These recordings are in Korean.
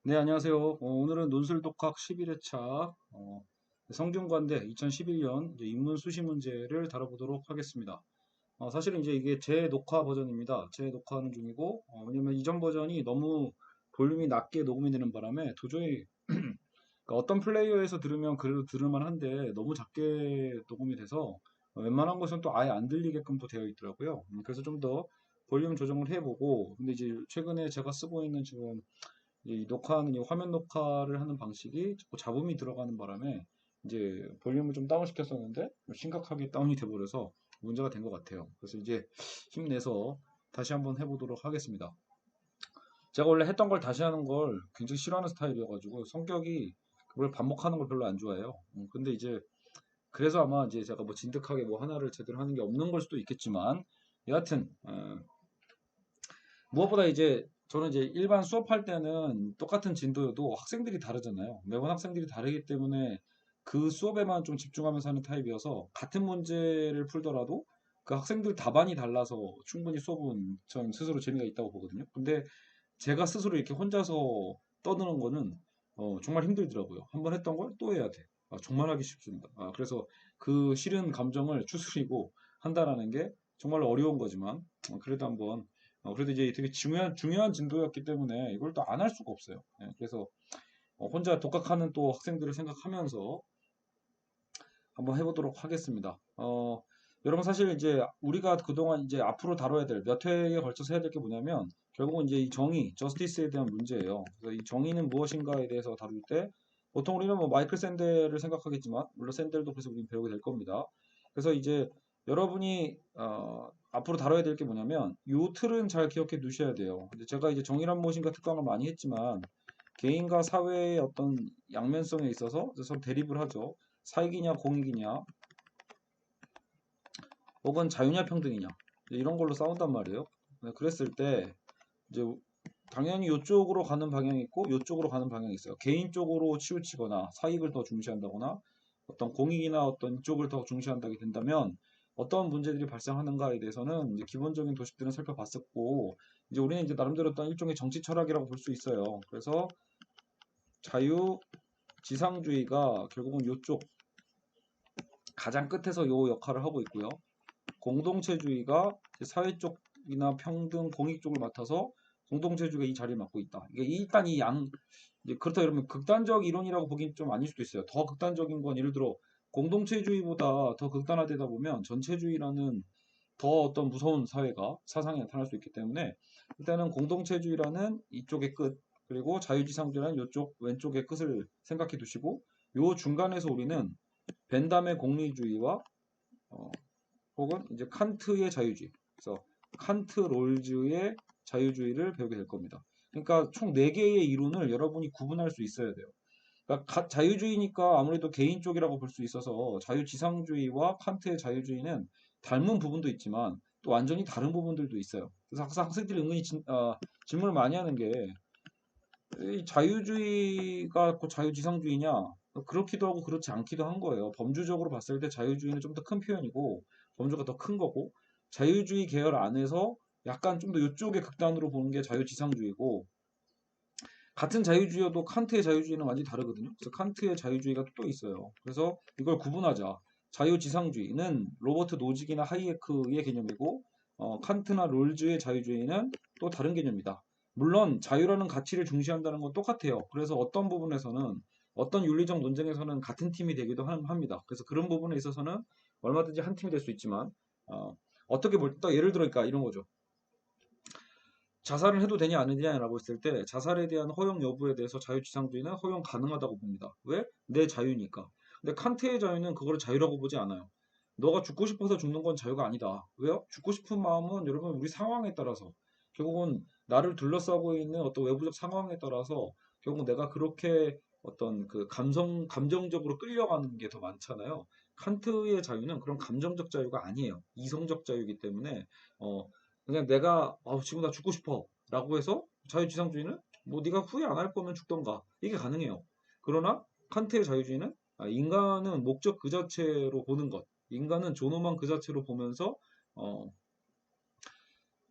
네, 안녕하세요. 오늘은 논술독학 11회차 성균관대 2011년 인문 수시 문제를 다뤄보도록 하겠습니다. 사실은 이제 이게 제 녹화 버전입니다. 제 녹화하는 중이고, 왜냐면 이전 버전이 너무 볼륨이 낮게 녹음이 되는 바람에 도저히 그러니까 어떤 플레이어에서 들으면 그래도 들을만 한데 너무 작게 녹음이 돼서 웬만한 것은 또 아예 안 들리게끔 또 되어 있더라고요. 그래서 좀 더 볼륨 조정을 해보고, 근데 이제 최근에 제가 쓰고 있는 지금 이 녹화하는 이 화면 녹화를 하는 방식이 자꾸 잡음이 들어가는 바람에 이제 볼륨을 좀 다운 시켰었는데 심각하게 다운이 돼버려서 문제가 된 것 같아요. 그래서 이제 힘내서 다시 한번 해보도록 하겠습니다. 제가 원래 했던 걸 다시 하는 걸 굉장히 싫어하는 스타일이어가지고 성격이 그걸 반복하는 걸 별로 안 좋아해요. 근데 이제 그래서 아마 이제 제가 뭐 진득하게 뭐 하나를 제대로 하는 게 없는 걸 수도 있겠지만 여하튼 무엇보다 이제 저는 이제 일반 수업할 때는 똑같은 진도여도 학생들이 다르잖아요. 매번 학생들이 다르기 때문에 그 수업에만 좀 집중하면서 하는 타입이어서 같은 문제를 풀더라도 그 학생들 답안이 달라서 충분히 수업은 전 스스로 재미가 있다고 보거든요. 근데 제가 스스로 이렇게 혼자서 떠드는 거는 정말 힘들더라고요. 한번 했던 걸 또 해야 돼. 정말 하기 쉽습니다. 그래서 그 싫은 감정을 추스리고 한다라는 게 정말 어려운 거지만 그래도 한번 그래도 이제 되게 중요한 진도였기 때문에 이걸 또 안 할 수가 없어요. 예, 그래서 혼자 독학하는 또 학생들을 생각하면서 한번 해보도록 하겠습니다. 여러분 사실 이제 우리가 그동안 이제 앞으로 다뤄야 될 몇 회에 걸쳐서 해야 될 게 뭐냐면 결국은 이제 이 정의, 저스티스에 대한 문제예요. 그래서 이 정의는 무엇인가에 대해서 다룰 때 보통 우리는 뭐 마이클 샌델을 생각하겠지만 물론 샌델도 그래서 우리는 배우게 될 겁니다. 그래서 이제 여러분이 앞으로 다뤄야 될 게 뭐냐면 요 틀은 잘 기억해 두셔야 돼요. 근데 제가 이제 정의란 무엇인가 특강을 많이 했지만 개인과 사회의 어떤 양면성에 있어서 서로 대립을 하죠. 사익이냐 공익이냐 혹은 자유냐 평등이냐 이런 걸로 싸운단 말이에요. 네, 그랬을 때 이제 당연히 이쪽으로 가는 방향이 있고 이쪽으로 가는 방향이 있어요. 개인 쪽으로 치우치거나 사익을 더 중시한다거나 어떤 공익이나 어떤 이쪽을 더 중시한다게 된다면 어떤 문제들이 발생하는가에 대해서는 이제 기본적인 도식들은 살펴봤었고 이제 우리는 이제 나름대로 어떤 일종의 정치 철학이라고 볼 수 있어요. 그래서 자유 지상주의가 결국은 이쪽 가장 끝에서 요 역할을 하고 있고요. 공동체주의가 사회 쪽이나 평등, 공익 쪽을 맡아서 공동체주의가 이 자리를 맡고 있다. 이게 일단 이 양, 이제 그렇다 그러면 극단적 이론이라고 보긴 좀 아닐 수도 있어요. 더 극단적인 건 예를 들어 공동체주의보다 더 극단화되다 보면 전체주의라는 더 어떤 무서운 사회가 사상이 나타날 수 있기 때문에 일단은 공동체주의라는 이쪽의 끝, 그리고 자유지상주의라는 이쪽 왼쪽의 끝을 생각해 두시고 요 중간에서 우리는 벤담의 공리주의와 어, 혹은 이제 칸트의 자유주의. 그래서 칸트 롤즈의 자유주의를 배우게 될 겁니다. 그러니까 총 4개의 이론을 여러분이 구분할 수 있어야 돼요. 그러니까 자유주의니까 아무래도 개인 쪽이라고 볼 수 있어서 자유지상주의와 칸트의 자유주의는 닮은 부분도 있지만 또 완전히 다른 부분들도 있어요. 그래서 항상 학생들이 은근히 질문을 많이 하는 게 이 자유주의가 곧 자유지상주의냐? 그렇기도 하고 그렇지 않기도 한 거예요. 범주적으로 봤을 때 자유주의는 좀 더 큰 표현이고 범주가 더 큰 거고 자유주의 계열 안에서 약간 좀 더 이쪽의 극단으로 보는 게 자유지상주의고 같은 자유주의여도 칸트의 자유주의는 완전히 다르거든요. 그래서 칸트의 자유주의가 또 있어요. 그래서 이걸 구분하자. 자유지상주의는 로버트 노직이나 하이에크의 개념이고 칸트나 롤즈의 자유주의는 또 다른 개념이다. 물론 자유라는 가치를 중시한다는 건 똑같아요. 그래서 어떤 부분에서는 어떤 윤리적 논쟁에서는 같은 팀이 되기도 합니다. 그래서 그런 부분에 있어서는 얼마든지 한 팀이 될 수 있지만 어떻게 볼 때 예를 들어 그러니까 이런 거죠. 자살을 해도 되냐 안 되냐라고 했을 때 자살에 대한 허용 여부에 대해서 자유지상주의는 허용 가능하다고 봅니다. 왜? 내 자유니까. 근데 칸트의 자유는 그걸 자유라고 보지 않아요. 너가 죽고 싶어서 죽는 건 자유가 아니다. 왜요? 죽고 싶은 마음은 여러분 우리 상황에 따라서 결국은 나를 둘러싸고 있는 어떤 외부적 상황에 따라서 결국 내가 그렇게 어떤 그 감정적으로 끌려가는 게 더 많잖아요. 칸트의 자유는 그런 감정적 자유가 아니에요. 이성적 자유이기 때문에 어, 그냥 내가 지금 나 죽고 싶어 라고 해서 자유지상주의는 뭐 네가 후회 안 할 거면 죽던가 이게 가능해요. 그러나 칸트의 자유주의는 인간은 목적 그 자체로 보는 것, 인간은 존엄한 그 자체로 보면서 어,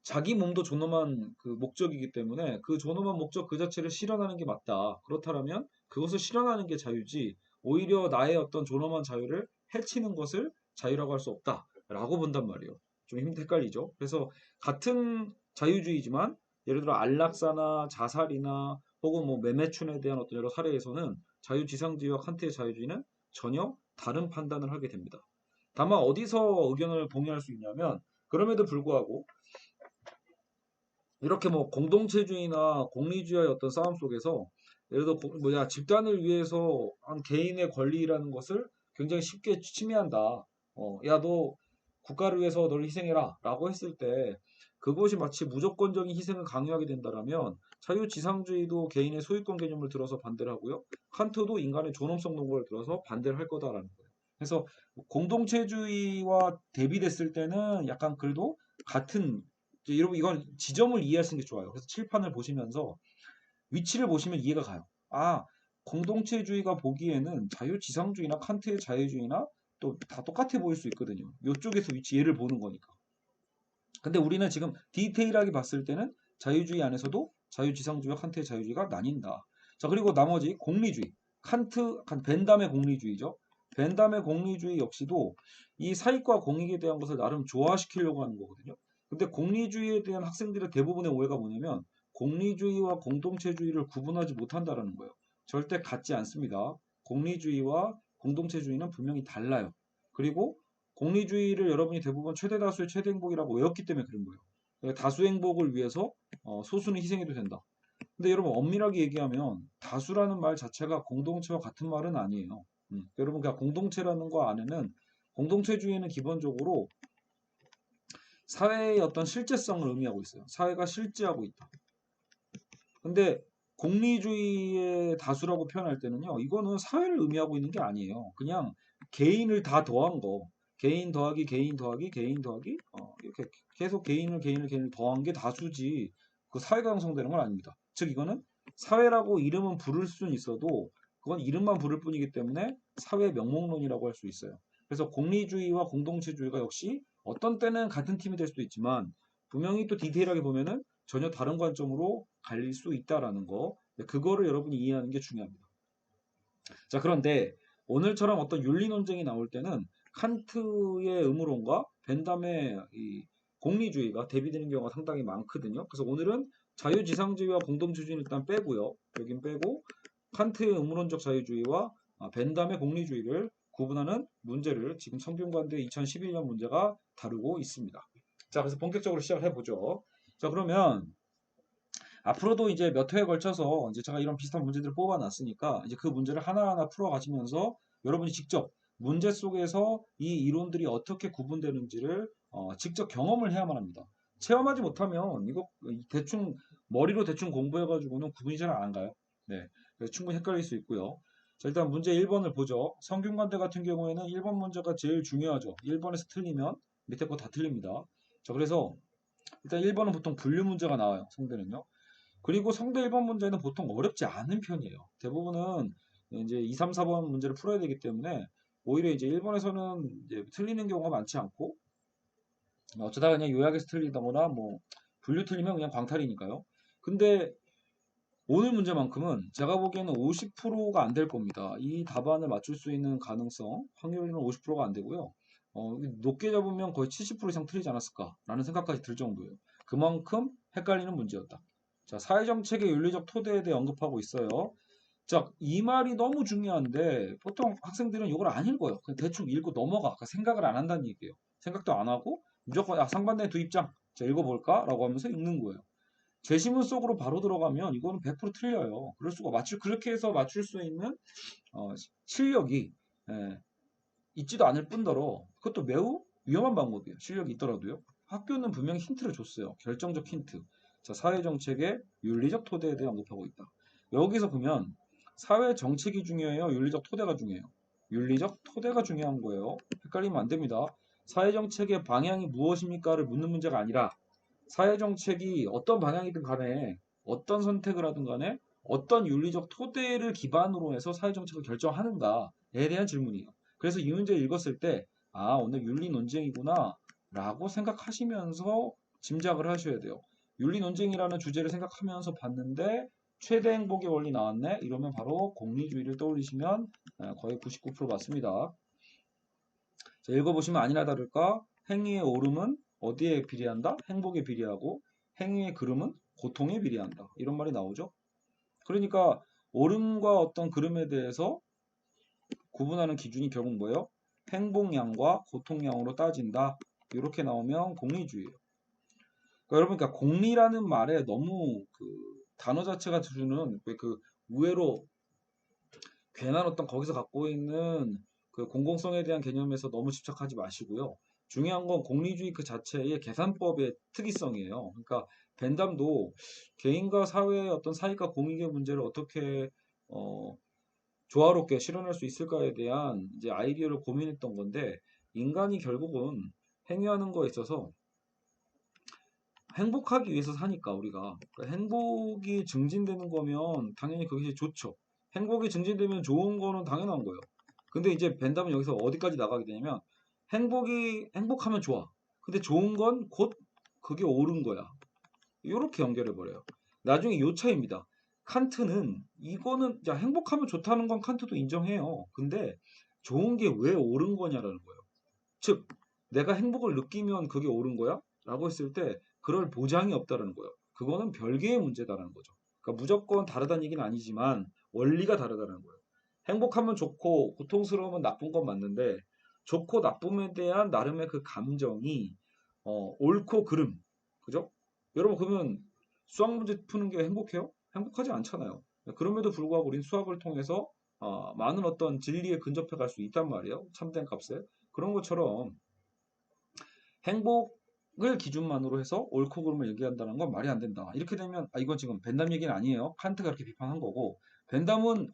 자기 몸도 존엄한 그 목적이기 때문에 그 존엄한 목적 그 자체를 실현하는 게 맞다. 그렇다면 그것을 실현하는 게 자유지 오히려 나의 어떤 존엄한 자유를 해치는 것을 자유라고 할 수 없다라고 본단 말이에요. 좀 헷갈리죠? 그래서 같은 자유주의지만 예를 들어 안락사나 자살이나 혹은 뭐 매매춘에 대한 어떤 여러 사례에서는 자유지상주의와 칸트의 자유주의는 전혀 다른 판단을 하게 됩니다. 다만 어디서 의견을 공유할 수 있냐면 그럼에도 불구하고 이렇게 뭐 공동체주의나 공리주의의 어떤 싸움 속에서 예를 들어 뭐야 집단을 위해서 한 개인의 권리라는 것을 굉장히 쉽게 침해한다. 야 너 국가를 위해서 널 희생해라라고 했을 때 그것이 마치 무조건적인 희생을 강요하게 된다라면 자유지상주의도 개인의 소유권 개념을 들어서 반대를 하고요. 칸트도 인간의 존엄성 논거를 들어서 반대를 할 거다라는 거예요. 그래서 공동체주의와 대비됐을 때는 약간 그래도 같은 여러분 이건 지점을 이해하시는 게 좋아요. 그래서 칠판을 보시면서 위치를 보시면 이해가 가요. 아, 공동체주의가 보기에는 자유지상주의나 칸트의 자유주의나 또 다 똑같아 보일 수 있거든요. 이쪽에서 위치 얘를 보는 거니까. 근데 우리는 지금 디테일하게 봤을 때는 자유주의 안에서도 자유지상주의와 칸트의 자유주의가 나뉜다. 자, 그리고 나머지 공리주의. 벤담의 공리주의죠. 벤담의 공리주의 역시도 이 사익과 공익에 대한 것을 나름 조화시키려고 하는 거거든요. 근데 공리주의에 대한 학생들의 대부분의 오해가 뭐냐면 공리주의와 공동체주의를 구분하지 못한다라는 거예요. 절대 같지 않습니다. 공리주의와 공동체주의는 분명히 달라요. 그리고 공리주의를 여러분이 대부분 최대 다수의 최대 행복이라고 외웠기 때문에 그런 거예요. 그러니까 다수 행복을 위해서 소수는 희생해도 된다. 근데 여러분 엄밀하게 얘기하면 다수라는 말 자체가 공동체와 같은 말은 아니에요. 여러분 그냥 공동체라는 거 안에는 공동체주의는 기본적으로 사회의 어떤 실제성을 의미하고 있어요. 사회가 실제하고 있다. 근데 공리주의의 다수라고 표현할 때는요, 이거는 사회를 의미하고 있는 게 아니에요. 그냥 개인을 다 더한 거. 개인 더하기 개인 더하기 개인 더하기 이렇게 계속 개인을 더한 게 다수지 그 사회가 형성되는 건 아닙니다. 즉 이거는 사회라고 이름은 부를 수는 있어도 그건 이름만 부를 뿐이기 때문에 사회 명목론이라고 할 수 있어요. 그래서 공리주의와 공동체주의가 역시 어떤 때는 같은 팀이 될 수도 있지만 분명히 또 디테일하게 보면은 전혀 다른 관점으로 갈릴 수 있다라는 거. 그거를 여러분이 이해하는 게 중요합니다. 자, 그런데 오늘처럼 어떤 윤리 논쟁이 나올 때는 칸트의 의무론과 벤담의 이 공리주의가 대비되는 경우가 상당히 많거든요. 그래서 오늘은 자유지상주의와 공동체주의는 일단 빼고요. 여긴 빼고 칸트의 의무론적 자유주의와 벤담의 공리주의를 구분하는 문제를 지금 성균관대 2011년 문제가 다루고 있습니다. 자, 그래서 본격적으로 시작을 해보죠. 자, 그러면 앞으로도 이제 몇 회에 걸쳐서 이제 제가 이런 비슷한 문제들을 뽑아놨으니까 이제 그 문제를 하나하나 풀어가시면서 여러분이 직접 문제 속에서 이 이론들이 어떻게 구분되는지를 직접 경험을 해야만 합니다. 체험하지 못하면 이거 대충 머리로 대충 공부해가지고는 구분이 잘 안 가요. 네, 그래서 충분히 헷갈릴 수 있고요. 자, 일단 문제 1번을 보죠. 성균관대 같은 경우에는 1번 문제가 제일 중요하죠. 1번에서 틀리면 밑에 거 다 틀립니다. 자, 그래서 일단 1번은 보통 분류 문제가 나와요. 성대는요. 그리고 성대 1번 문제는 보통 어렵지 않은 편이에요. 대부분은 이제 2, 3, 4번 문제를 풀어야 되기 때문에 오히려 이제 1번에서는 이제 틀리는 경우가 많지 않고 어쩌다 그냥 요약에서 틀리다거나 뭐 분류 틀리면 그냥 광탈이니까요. 근데 오늘 문제만큼은 제가 보기에는 50%가 안 될 겁니다. 이 답안을 맞출 수 있는 가능성, 확률은 50%가 안 되고요. 높게 잡으면 거의 70% 이상 틀리지 않았을까라는 생각까지 들 정도예요. 그만큼 헷갈리는 문제였다. 자, 사회정책의 윤리적 토대에 대해 언급하고 있어요. 자, 이 말이 너무 중요한데 보통 학생들은 이걸 안 읽어요. 그냥 대충 읽고 넘어가. 그러니까 생각을 안 한다는 얘기예요. 생각도 안 하고 무조건 상반된 두 입장. 자, 읽어볼까? 라고 하면서 읽는 거예요. 제시문 속으로 바로 들어가면 이거는 100% 틀려요. 그럴 수가 그렇게 해서 맞출 수 있는 실력이 예, 있지도 않을 뿐더러 그것도 매우 위험한 방법이에요. 실력이 있더라도요. 학교는 분명히 힌트를 줬어요. 결정적 힌트. 자, 사회정책의 윤리적 토대에 대해 언급하고 있다. 여기서 보면 사회정책이 중요해요. 윤리적 토대가 중요해요. 윤리적 토대가 중요한 거예요. 헷갈리면 안 됩니다. 사회정책의 방향이 무엇입니까를 묻는 문제가 아니라 사회정책이 어떤 방향이든 간에 어떤 선택을 하든 간에 어떤 윤리적 토대를 기반으로 해서 사회정책을 결정하는가에 대한 질문이에요. 그래서 이 문제를 읽었을 때, 아, 오늘 윤리 논쟁이구나, 라고 생각하시면서 짐작을 하셔야 돼요. 윤리 논쟁이라는 주제를 생각하면서 봤는데 최대 행복의 원리 나왔네? 이러면 바로 공리주의를 떠올리시면 거의 99% 맞습니다. 자, 읽어보시면 아니나 다를까 행위의 오름은 어디에 비례한다? 행복에 비례하고 행위의 그름은 고통에 비례한다. 이런 말이 나오죠. 그러니까 오름과 어떤 그름에 대해서 구분하는 기준이 결국 뭐예요? 행복량과 고통량으로 따진다. 이렇게 나오면 공리주의예요. 그러니까 여러분, 그러니까 공리라는 말에 너무 그 단어 자체가 주는 그 의외로 괜한 어떤 거기서 갖고 있는 그 공공성에 대한 개념에서 너무 집착하지 마시고요. 중요한 건 공리주의 그 자체의 계산법의 특이성이에요. 그러니까 벤담도 개인과 사회의 어떤 사익과 공익의 문제를 어떻게 조화롭게 실현할 수 있을까에 대한 이제 아이디어를 고민했던 건데 인간이 결국은 행위하는 거에 있어서 행복하기 위해서 사니까 우리가 그러니까 행복이 증진되는 거면 당연히 그것이 좋죠. 행복이 증진되면 좋은 거는 당연한 거예요. 근데 이제 벤담은 여기서 어디까지 나가게 되냐면 행복하면 좋아. 근데 좋은 건 곧 그게 옳은 거야. 이렇게 연결해 버려요. 나중에 요 차이입니다. 칸트는 이거는 야 행복하면 좋다는 건 칸트도 인정해요. 근데 좋은 게 왜 옳은 거냐라는 거예요. 즉 내가 행복을 느끼면 그게 옳은 거야? 라고 했을 때 그럴 보장이 없다는 거예요. 그거는 별개의 문제다라는 거죠. 그러니까 무조건 다르다는 얘기는 아니지만 원리가 다르다는 거예요. 행복하면 좋고 고통스러우면 나쁜 건 맞는데 좋고 나쁨에 대한 나름의 그 감정이 옳고 그름 그죠? 여러분 그러면 수학 문제 푸는 게 행복해요? 행복하지 않잖아요. 그럼에도 불구하고 우리는 수학을 통해서 많은 어떤 진리에 근접해 갈 수 있단 말이에요. 참된 값에. 그런 것처럼 행복을 기준만으로 해서 옳고 그름을 얘기한다는 건 말이 안 된다. 이렇게 되면 이건 지금 벤담 얘기는 아니에요. 칸트가 그렇게 비판한 거고 벤담은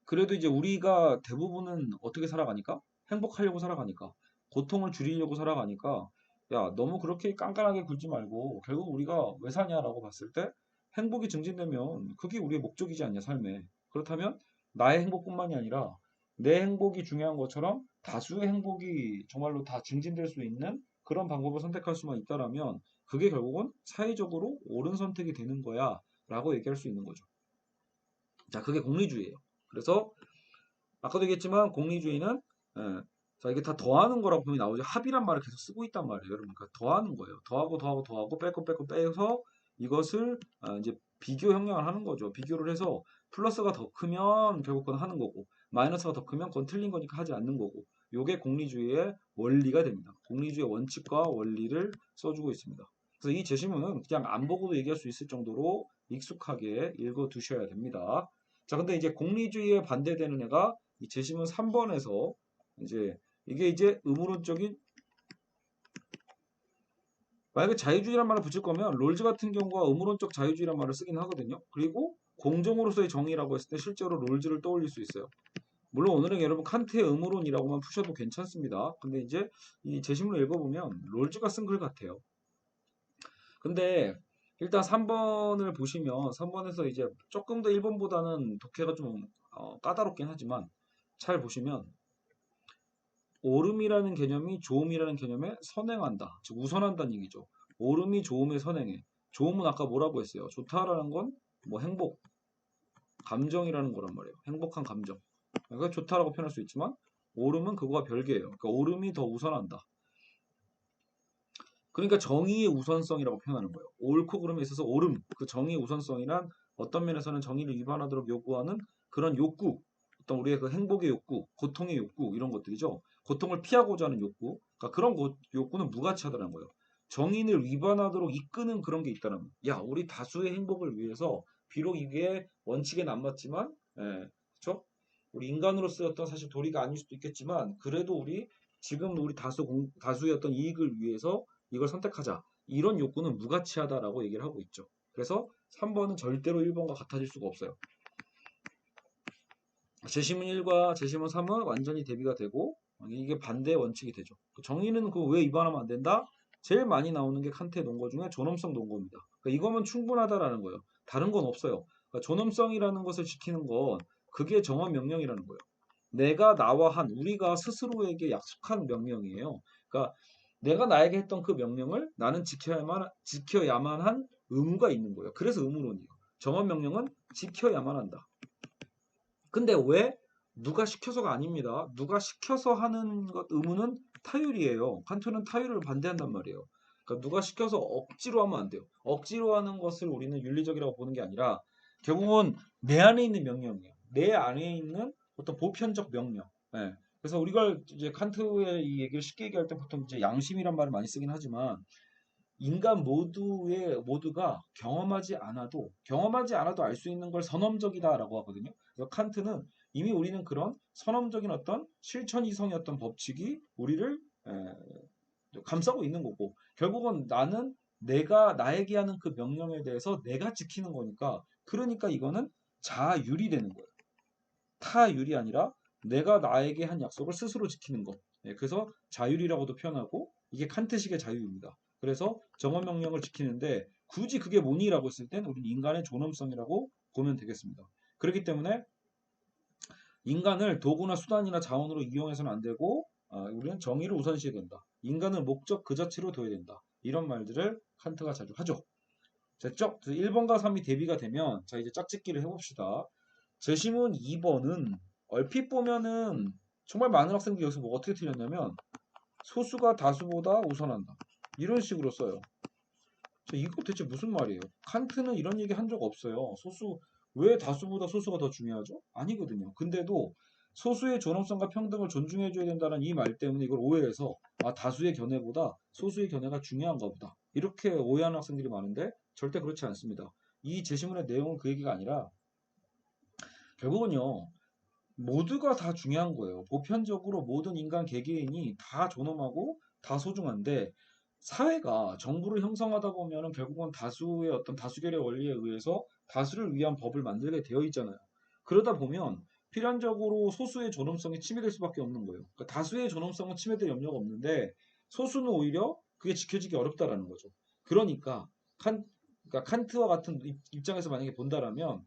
그래도 이제 우리가 대부분은 어떻게 살아가니까 행복하려고 살아가니까 고통을 줄이려고 살아가니까 야 너무 그렇게 깐깐하게 굴지 말고 결국 우리가 왜 사냐라고 봤을 때 행복이 증진되면 그게 우리의 목적이지 않냐 삶에. 그렇다면 나의 행복뿐만이 아니라 내 행복이 중요한 것처럼 다수의 행복이 정말로 다 증진될 수 있는 그런 방법을 선택할 수만 있다라면 그게 결국은 사회적으로 옳은 선택이 되는 거야 라고 얘기할 수 있는 거죠. 자, 그게 공리주의예요. 그래서 아까도 얘기했지만 공리주의는 자 이게 다 더하는 거라고 분명히 나오죠. 합이란 말을 계속 쓰고 있단 말이에요. 여러분, 그러니까 더하는 거예요. 더하고 더하고 더하고 뺄 거 빼고 빼서 이것을 이제 비교 형량을 하는 거죠. 비교를 해서 플러스가 더 크면 결국 그건 하는 거고 마이너스가 더 크면 그건 틀린 거니까 하지 않는 거고 요게 공리주의의 원리가 됩니다. 공리주의 원칙과 원리를 써주고 있습니다. 그래서 이 제시문은 그냥 안 보고도 얘기할 수 있을 정도로 익숙하게 읽어 두셔야 됩니다. 자, 근데 이제 공리주의에 반대되는 애가 이 제시문 3번에서 이제 이게 이제 의무론적인 만약에 자유주의란 말을 붙일 거면 롤즈 같은 경우가 의무론적 자유주의란 말을 쓰긴 하거든요. 그리고 공정으로서의 정의라고 했을 때 실제로 롤즈를 떠올릴 수 있어요. 물론 오늘은 여러분 칸트의 의무론이라고만 푸셔도 괜찮습니다. 근데 이제 이 제시문을 읽어보면 롤즈가 쓴 글 같아요. 근데 일단 3번을 보시면 3번에서 이제 조금 더 1번보다는 독해가 좀 까다롭긴 하지만 잘 보시면 옳음이라는 개념이 좋음이라는 개념에 선행한다. 즉 우선한다는 얘기죠. 옳음이 좋음에 선행해. 좋음은 아까 뭐라고 했어요? 좋다라는 건 뭐 행복, 감정이라는 거란 말이에요. 행복한 감정. 그러니까 좋다라고 표현할 수 있지만 옳음은 그거와 별개예요. 그러니까 옳음이 더 우선한다. 그러니까 정의의 우선성이라고 표현하는 거예요. 옳고 그름에 있어서 옳음, 그 정의의 우선성이란 어떤 면에서는 정의를 위반하도록 요구하는 그런 욕구, 어떤 우리의 그 행복의 욕구, 고통의 욕구 이런 것들이죠. 고통을 피하고자 하는 욕구, 그러니까 그런 욕구는 무가치하다는 거예요. 정의를 위반하도록 이끄는 그런 게 있다는 거예요. 야, 우리 다수의 행복을 위해서 비록 이게 원칙엔 안 맞지만, 그렇죠? 우리 인간으로서의 어떤 사실 도리가 아닐 수도 있겠지만, 그래도 지금 우리 다수의 어떤 이익을 위해서 이걸 선택하자. 이런 욕구는 무가치하다라고 얘기를 하고 있죠. 그래서 3번은 절대로 1번과 같아질 수가 없어요. 제시문 1과 제시문 3은 완전히 대비가 되고 이게 반대 원칙이 되죠. 정의는 그 왜 위반하면 안 된다? 제일 많이 나오는 게 칸트의 논거 중에 존엄성 논거입니다. 그러니까 이거면 충분하다라는 거예요. 다른 건 없어요. 그러니까 존엄성이라는 것을 지키는 건 그게 정언 명령이라는 거예요. 내가 나와 한 우리가 스스로에게 약속한 명령이에요. 그러니까 내가 나에게 했던 그 명령을 나는 지켜야만 한 의무가 있는 거예요. 그래서 의무론이에요. 정한 명령은 지켜야만 한다. 근데 왜? 누가 시켜서가 아닙니다. 누가 시켜서 하는 것 의무는 타율이에요. 칸트는 타율을 반대한단 말이에요. 그러니까 누가 시켜서 억지로 하면 안 돼요. 억지로 하는 것을 우리는 윤리적이라고 보는 게 아니라 결국은 내 안에 있는 명령이에요. 내 안에 있는 어떤 보편적 명령. 예. 그래서 우리가 이제 칸트의 이 얘기를 쉽게 얘기할 때 보통 이제 양심이란 말을 많이 쓰긴 하지만 인간 모두가 경험하지 않아도 알 수 있는 걸 선험적이다라고 하거든요. 그래서 칸트는 이미 우리는 그런 선험적인 어떤 실천 이성의 어떤 법칙이 우리를 감싸고 있는 거고 결국은 나는 내가 나에게 하는 그 명령에 대해서 내가 지키는 거니까 그러니까 이거는 자율이 되는 거예요. 타율이 아니라 내가 나에게 한 약속을 스스로 지키는 것. 그래서 자율이라고도 표현하고 이게 칸트식의 자유입니다. 그래서 정원 명령을 지키는데 굳이 그게 뭐니라고 했을 땐 우리는 인간의 존엄성이라고 보면 되겠습니다. 그렇기 때문에 인간을 도구나 수단이나 자원으로 이용해서는 안 되고 우리는 정의를 우선시해야 된다. 인간을 목적 그 자체로 둬야 된다. 이런 말들을 칸트가 자주 하죠. 됐죠? 1번과 3이 대비가 되면 자 이제 짝짓기를 해봅시다. 제시문 2번은 얼핏 보면은 정말 많은 학생들이 여기서 뭐 어떻게 틀렸냐면 소수가 다수보다 우선한다. 이런 식으로 써요. 이거 대체 무슨 말이에요? 칸트는 이런 얘기 한 적 없어요. 왜 다수보다 소수가 더 중요하죠? 아니거든요. 근데도 소수의 존엄성과 평등을 존중해줘야 된다는 이 말 때문에 이걸 오해해서 다수의 견해보다 소수의 견해가 중요한가 보다. 이렇게 오해하는 학생들이 많은데 절대 그렇지 않습니다. 이 제시문의 내용은 그 얘기가 아니라 결국은요. 모두가 다 중요한 거예요. 보편적으로 모든 인간 개개인이 다 존엄하고 다 소중한데 사회가 정부를 형성하다 보면은 결국은 다수의 어떤 다수결의 원리에 의해서 다수를 위한 법을 만들게 되어 있잖아요. 그러다 보면 필연적으로 소수의 존엄성이 침해될 수밖에 없는 거예요. 그러니까 다수의 존엄성은 침해될 염려가 없는데 소수는 오히려 그게 지켜지기 어렵다라는 거죠. 그러니까 그러니까 칸트와 같은 입장에서 만약에 본다라면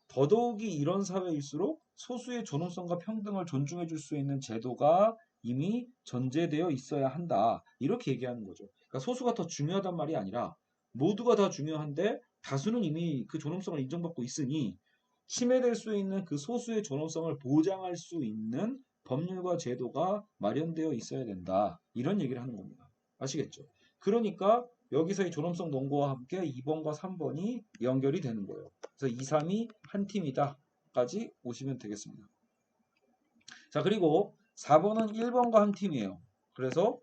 더더욱이 이런 사회일수록 소수의 존엄성과 평등을 존중해 줄 수 있는 제도가 이미 전제되어 있어야 한다. 이렇게 얘기하는 거죠. 그러니까 소수가 더 중요하단 말이 아니라 모두가 다 중요한데 다수는 이미 그 존엄성을 인정받고 있으니 침해될 수 있는 그 소수의 존엄성을 보장할 수 있는 법률과 제도가 마련되어 있어야 된다. 이런 얘기를 하는 겁니다. 아시겠죠? 그러니까 여기서 이 존엄성 논거와 함께 2번과 3번이 연결이 되는 거예요. 그래서 2, 3이 한 팀이다 까지 오시면 되겠습니다. 자, 그리고 4번은 1번과 한 팀이에요. 그래서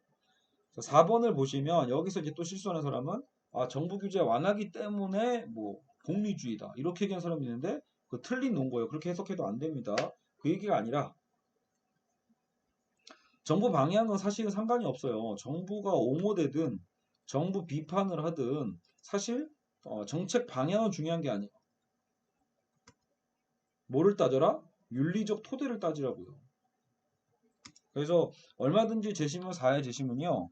4번을 보시면 여기서 이제 또 실수하는 사람은 정부 규제 완화기 때문에 뭐 공리주의다 이렇게 얘기하는 사람이 있는데 그 틀린 논거예요. 그렇게 해석해도 안 됩니다. 그 얘기가 아니라 정부 방향은 사실은 상관이 없어요. 정부가 옹호되든 정부 비판을 하든 사실 정책 방향은 중요한 게 아니에요. 뭐를 따져라? 윤리적 토대를 따지라고요. 그래서 얼마든지 제시문 4의 제시문이요.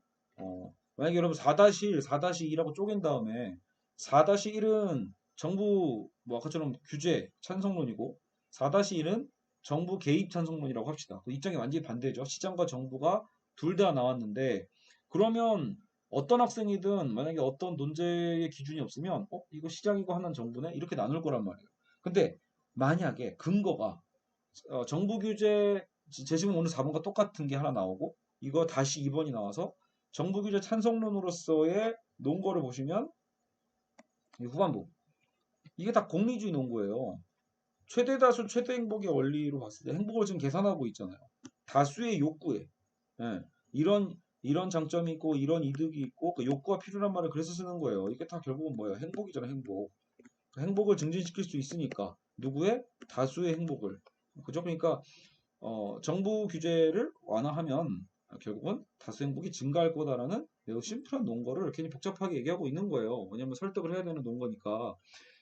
만약에 여러분 4-1, 4-2라고 쪼갠 다음에 4-1은 정부 뭐 아까처럼 규제 찬성론이고 4-1은 정부 개입 찬성론이라고 합시다. 그 입장이 완전히 반대죠. 시장과 정부가 둘 다 나왔는데 그러면 어떤 학생이든 만약에 어떤 논제의 기준이 없으면 이거 시장이고 하나는 정부네 이렇게 나눌 거란 말이에요. 근데 만약에 근거가 정부 규제 제시문 오늘 4번과 똑같은 게 하나 나오고 이거 다시 2번이 나와서 정부 규제 찬성론으로서의 논거를 보시면 이 후반부 이게 다 공리주의 논거예요. 최대 다수 최대 행복의 원리로 봤을 때 행복을 지금 계산하고 있잖아요. 다수의 욕구에 예, 이런 장점이 있고 이런 이득이 있고 그 욕구가 필요한 말을 그래서 쓰는 거예요. 이게 다 결국은 뭐예요? 행복이잖아요. 행복. 그 행복을 증진시킬 수 있으니까 누구의 다수의 행복을 그죠? 그러니까 정부 규제를 완화하면 결국은 다수 행복이 증가할 거다라는 매우 심플한 논거를 괜히 복잡하게 얘기하고 있는 거예요. 왜냐면 설득을 해야 되는 논거니까.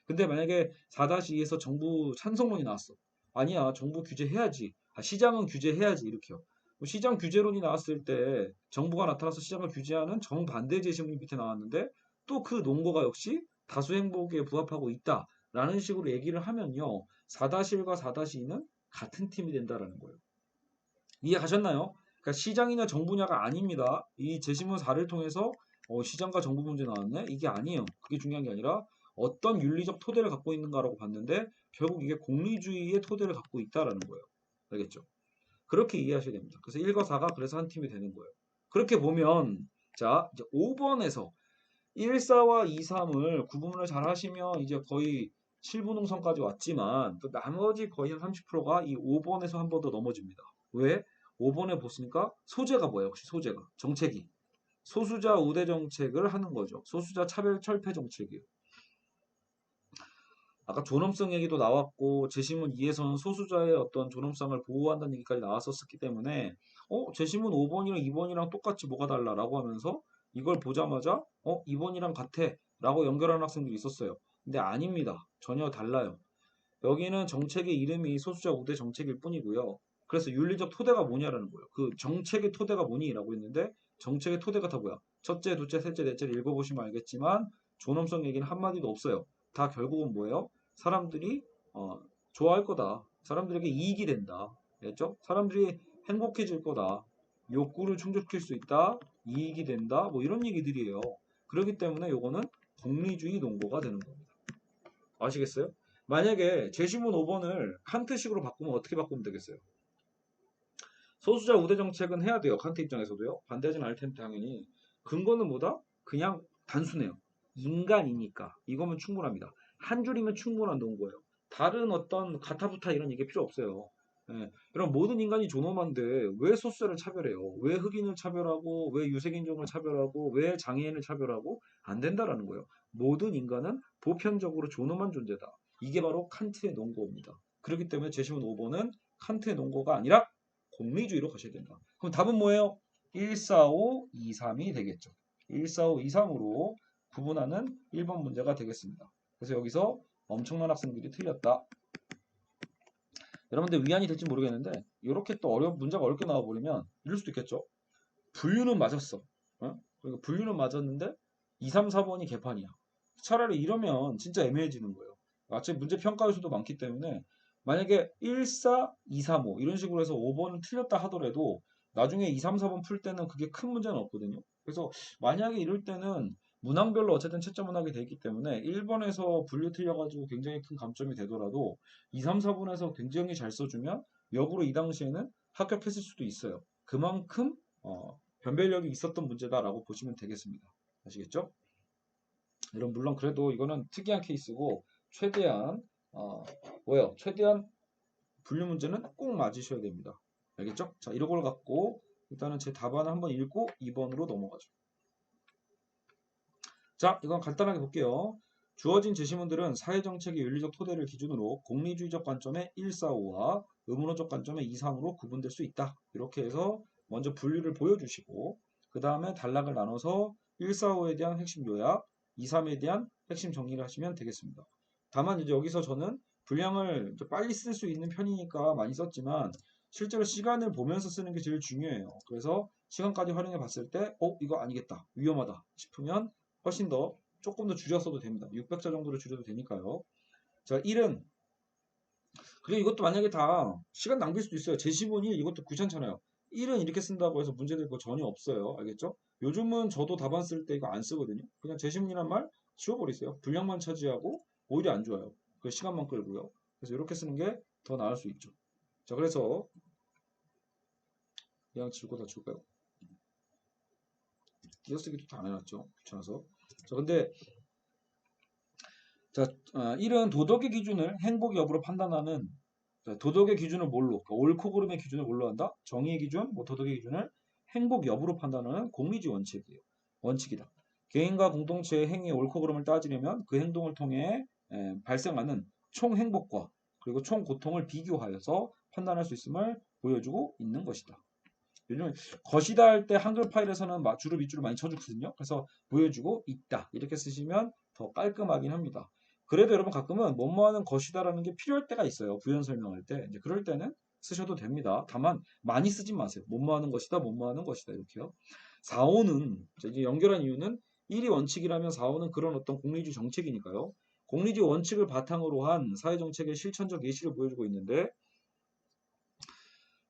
근데 만약에 4-2에서 정부 찬성론이 나왔어. 아니야, 정부 규제해야지. 시장은 규제해야지. 이렇게요. 시장 규제론이 나왔을 때 정부가 나타나서 시장을 규제하는 정반대 제시문이 밑에 나왔는데 또 그 논거가 역시 다수 행복에 부합하고 있다라는 식으로 얘기를 하면요. 4-1과 4-2는 같은 팀이 된다라는 거예요. 이해가셨나요? 그러니까 시장이냐 정부냐가 아닙니다. 이 제시문 4를 통해서 시장과 정부 문제 나왔네? 이게 아니에요. 그게 중요한 게 아니라 어떤 윤리적 토대를 갖고 있는가라고 봤는데 결국 이게 공리주의의 토대를 갖고 있다라는 거예요. 알겠죠? 그렇게 이해하셔야 됩니다. 그래서 1과 4가 그래서 한 팀이 되는 거예요. 그렇게 보면 자 이제 5번에서 1, 4와 2, 3을 구분을 잘 하시면 이제 거의 7분홍선까지 왔지만 또 나머지 거의 한 30%가 이 5번에서 한 번 더 넘어집니다. 왜? 5번에 보시니까 소재가 뭐예요? 혹시 소재가 정책이 소수자 우대 정책을 하는 거죠. 소수자 차별 철폐 정책이에요. 아까 존엄성 얘기도 나왔고 제시문 2에서는 소수자의 어떤 존엄성을 보호한다는 얘기까지 나왔었기 때문에 제시문 5번이랑 2번이랑 똑같이 뭐가 달라라고 하면서 이걸 보자마자 2번이랑 같아 라고 연결하는 학생들이 있었어요. 근데 아닙니다. 전혀 달라요. 여기는 정책의 이름이 소수자 우대 정책일 뿐이고요. 그래서 윤리적 토대가 뭐냐라는 거예요. 그 정책의 토대가 뭐니라고 했는데 정책의 토대가 다 뭐야? 첫째, 둘째, 셋째, 넷째를 읽어보시면 알겠지만 존엄성 얘기는 한마디도 없어요. 다 결국은 뭐예요? 사람들이 좋아할 거다. 사람들에게 이익이 된다. 알겠죠? 사람들이 행복해질 거다. 욕구를 충족시킬 수 있다. 이익이 된다. 뭐 이런 얘기들이에요. 그렇기 때문에 요거는 공리주의 논거가 되는 겁니다. 아시겠어요? 만약에 제시문 5번을 칸트식으로 바꾸면 어떻게 바꾸면 되겠어요? 소수자 우대 정책은 해야 돼요. 칸트 입장에서도요. 반대하지는 않을 텐데 당연히. 근거는 뭐다? 그냥 단순해요. 인간이니까. 이거면 충분합니다. 한 줄이면 충분한 논거예요. 다른 어떤 가타부타 이런 얘기 필요 없어요. 예. 그럼 모든 인간이 존엄한데 왜 소수자를 차별해요? 왜 흑인을 차별하고 왜 유색인종을 차별하고 왜 장애인을 차별하고 안 된다라는 거예요. 모든 인간은 보편적으로 존엄한 존재다. 이게 바로 칸트의 논거입니다. 그렇기 때문에 제시문 5번은 칸트의 논거가 아니라 공리주의로 가셔야 된다. 그럼 답은 뭐예요? 1, 4, 5, 2, 3이 되겠죠. 1, 4, 5, 2, 3으로 구분하는 1번 문제가 되겠습니다. 그래서 여기서 엄청난 학생들이 틀렸다. 여러분들 위안이 될지 모르겠는데 이렇게 또 문제가 어렵게 나와버리면 이럴 수도 있겠죠. 분류는 맞았어. 그러니까 분류는 맞았는데 2, 3, 4번이 개판이야. 차라리 이러면 진짜 애매해지는 거예요. 어차피 문제 평가 요소도 많기 때문에 만약에 1, 4, 2, 3, 5 이런 식으로 해서 5번을 틀렸다 하더라도 나중에 2, 3, 4번 풀 때는 그게 큰 문제는 없거든요. 그래서 만약에 이럴 때는 문항별로 어쨌든 채점 문항이 되기 때문에 1번에서 분류 틀려가지고 굉장히 큰 감점이 되더라도 2, 3, 4번에서 굉장히 잘 써주면 역으로 이 당시에는 합격했을 수도 있어요. 그만큼 변별력이 있었던 문제다라고 보시면 되겠습니다. 아시겠죠? 여러분 물론 그래도 이거는 특이한 케이스고 최대한 최대한 분류 문제는 꼭 맞으셔야 됩니다. 알겠죠? 자, 이런 걸 갖고 일단은 제 답안을 한번 읽고 2번으로 넘어가죠. 자, 이건 간단하게 볼게요. 주어진 제시문들은 사회정책의 윤리적 토대를 기준으로 공리주의적 관점의 1, 4, 5와 의문어적 관점의 2, 3으로 구분될 수 있다. 이렇게 해서 먼저 분류를 보여주시고 그 다음에 단락을 나눠서 1, 4, 5에 대한 핵심 요약, 2, 3에 대한 핵심 정리를 하시면 되겠습니다. 다만 이제 여기서 저는 분량을 빨리 쓸 수 있는 편이니까 많이 썼지만 실제로 시간을 보면서 쓰는 게 제일 중요해요. 그래서 시간까지 활용해 봤을 때 이거 아니겠다. 위험하다 싶으면 훨씬 더 조금 더 줄였어도 됩니다. 600자 정도로 줄여도 되니까요. 자, 1은 그리고 이것도 만약에 다 시간 낭비일 수도 있어요. 제시문 1 이것도 귀찮잖아요. 1은 이렇게 쓴다고 해서 문제될 거 전혀 없어요. 알겠죠? 요즘은 저도 답안 쓸 때 이거 안 쓰거든요. 그냥 제시문이란 말 지워버리세요. 분량만 차지하고 오히려 안 좋아요. 그 시간만 끌고요. 그래서 이렇게 쓰는 게 더 나을 수 있죠. 자, 그래서 그냥 지우고 다 지울까요? 띄어쓰기도 다 안 해놨죠. 귀찮아서. 자, 근데 자, 1은 도덕의 기준을 행복 여부로 판단하는 도덕의 기준을 뭘로? 옳고 그름의 기준을 뭘로 한다? 정의의 기준, 도덕의 기준을 행복 여부로 판단하는 공리주의 원칙이에요. 원칙이다. 개인과 공동체의 행위의 옳고 그름을 따지려면 그 행동을 통해 발생하는 총 행복과 그리고 총 고통을 비교하여서 판단할 수 있음을 보여주고 있는 것이다. 요즘 것이다 할 때 한글 파일에서는 줄을 밑줄을 많이 쳐주거든요. 그래서 보여주고 있다 이렇게 쓰시면 더 깔끔하긴 합니다. 그래도 여러분 가끔은 뭐뭐하는 것이다라는 게 필요할 때가 있어요. 부연 설명할 때 이제 그럴 때는 쓰셔도 됩니다. 다만 많이 쓰지 마세요. 뭐뭐하는 것이다, 뭐뭐하는 것이다 이렇게요. 4, 5는 이제 연결한 이유는 1이 원칙이라면 4, 5는 그런 어떤 공리주의 정책이니까요. 공리주의 원칙을 바탕으로 한 사회정책의 실천적 예시를 보여주고 있는데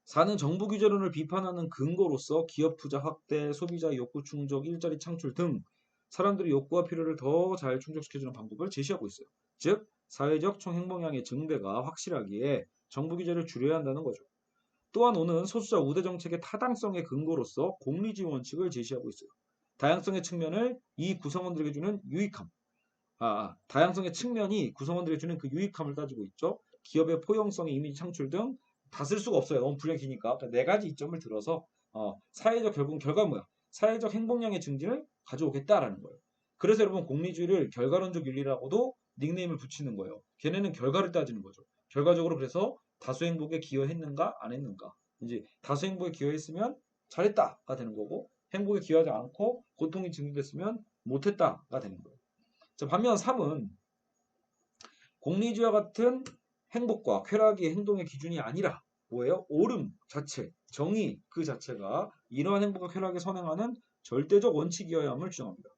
4는 정부 규제론을 비판하는 근거로서 기업 투자 확대, 소비자 욕구 충족, 일자리 창출 등 사람들의 욕구와 필요를 더 잘 충족시켜주는 방법을 제시하고 있어요. 즉, 사회적 총행복량의 증대가 확실하기에 정부 규제를 줄여야 한다는 거죠. 또한 5는 소수자 우대 정책의 타당성의 근거로서 공리주의 원칙을 제시하고 있어요. 다양성의 측면을 이 구성원들에게 주는 유익함. 다양성의 측면이 구성원들에게 주는 그 유익함을 따지고 있죠. 기업의 포용성의 이미지 창출 등 다 쓸 수가 없어요. 너무 분량이 기니까. 그러니까 네 가지 이점을 들어서 사회적 결국은 결과는 뭐야? 사회적 행복량의 증진을 가져오겠다라는 거예요. 그래서 여러분 공리주의를 결과론적 윤리라고도 닉네임을 붙이는 거예요. 걔네는 결과를 따지는 거죠. 결과적으로 그래서 다수 행복에 기여했는가 안 했는가. 이제 다수 행복에 기여했으면 잘했다가 되는 거고 행복에 기여하지 않고 고통이 증진됐으면 못했다가 되는 거예요. 자, 반면 3은 공리주의와 같은 행복과 쾌락이 행동의 기준이 아니라 뭐예요? 옳음 자체, 정의 그 자체가 이러한 행복과 쾌락에 선행하는 절대적 원칙이어야 함을 주장합니다.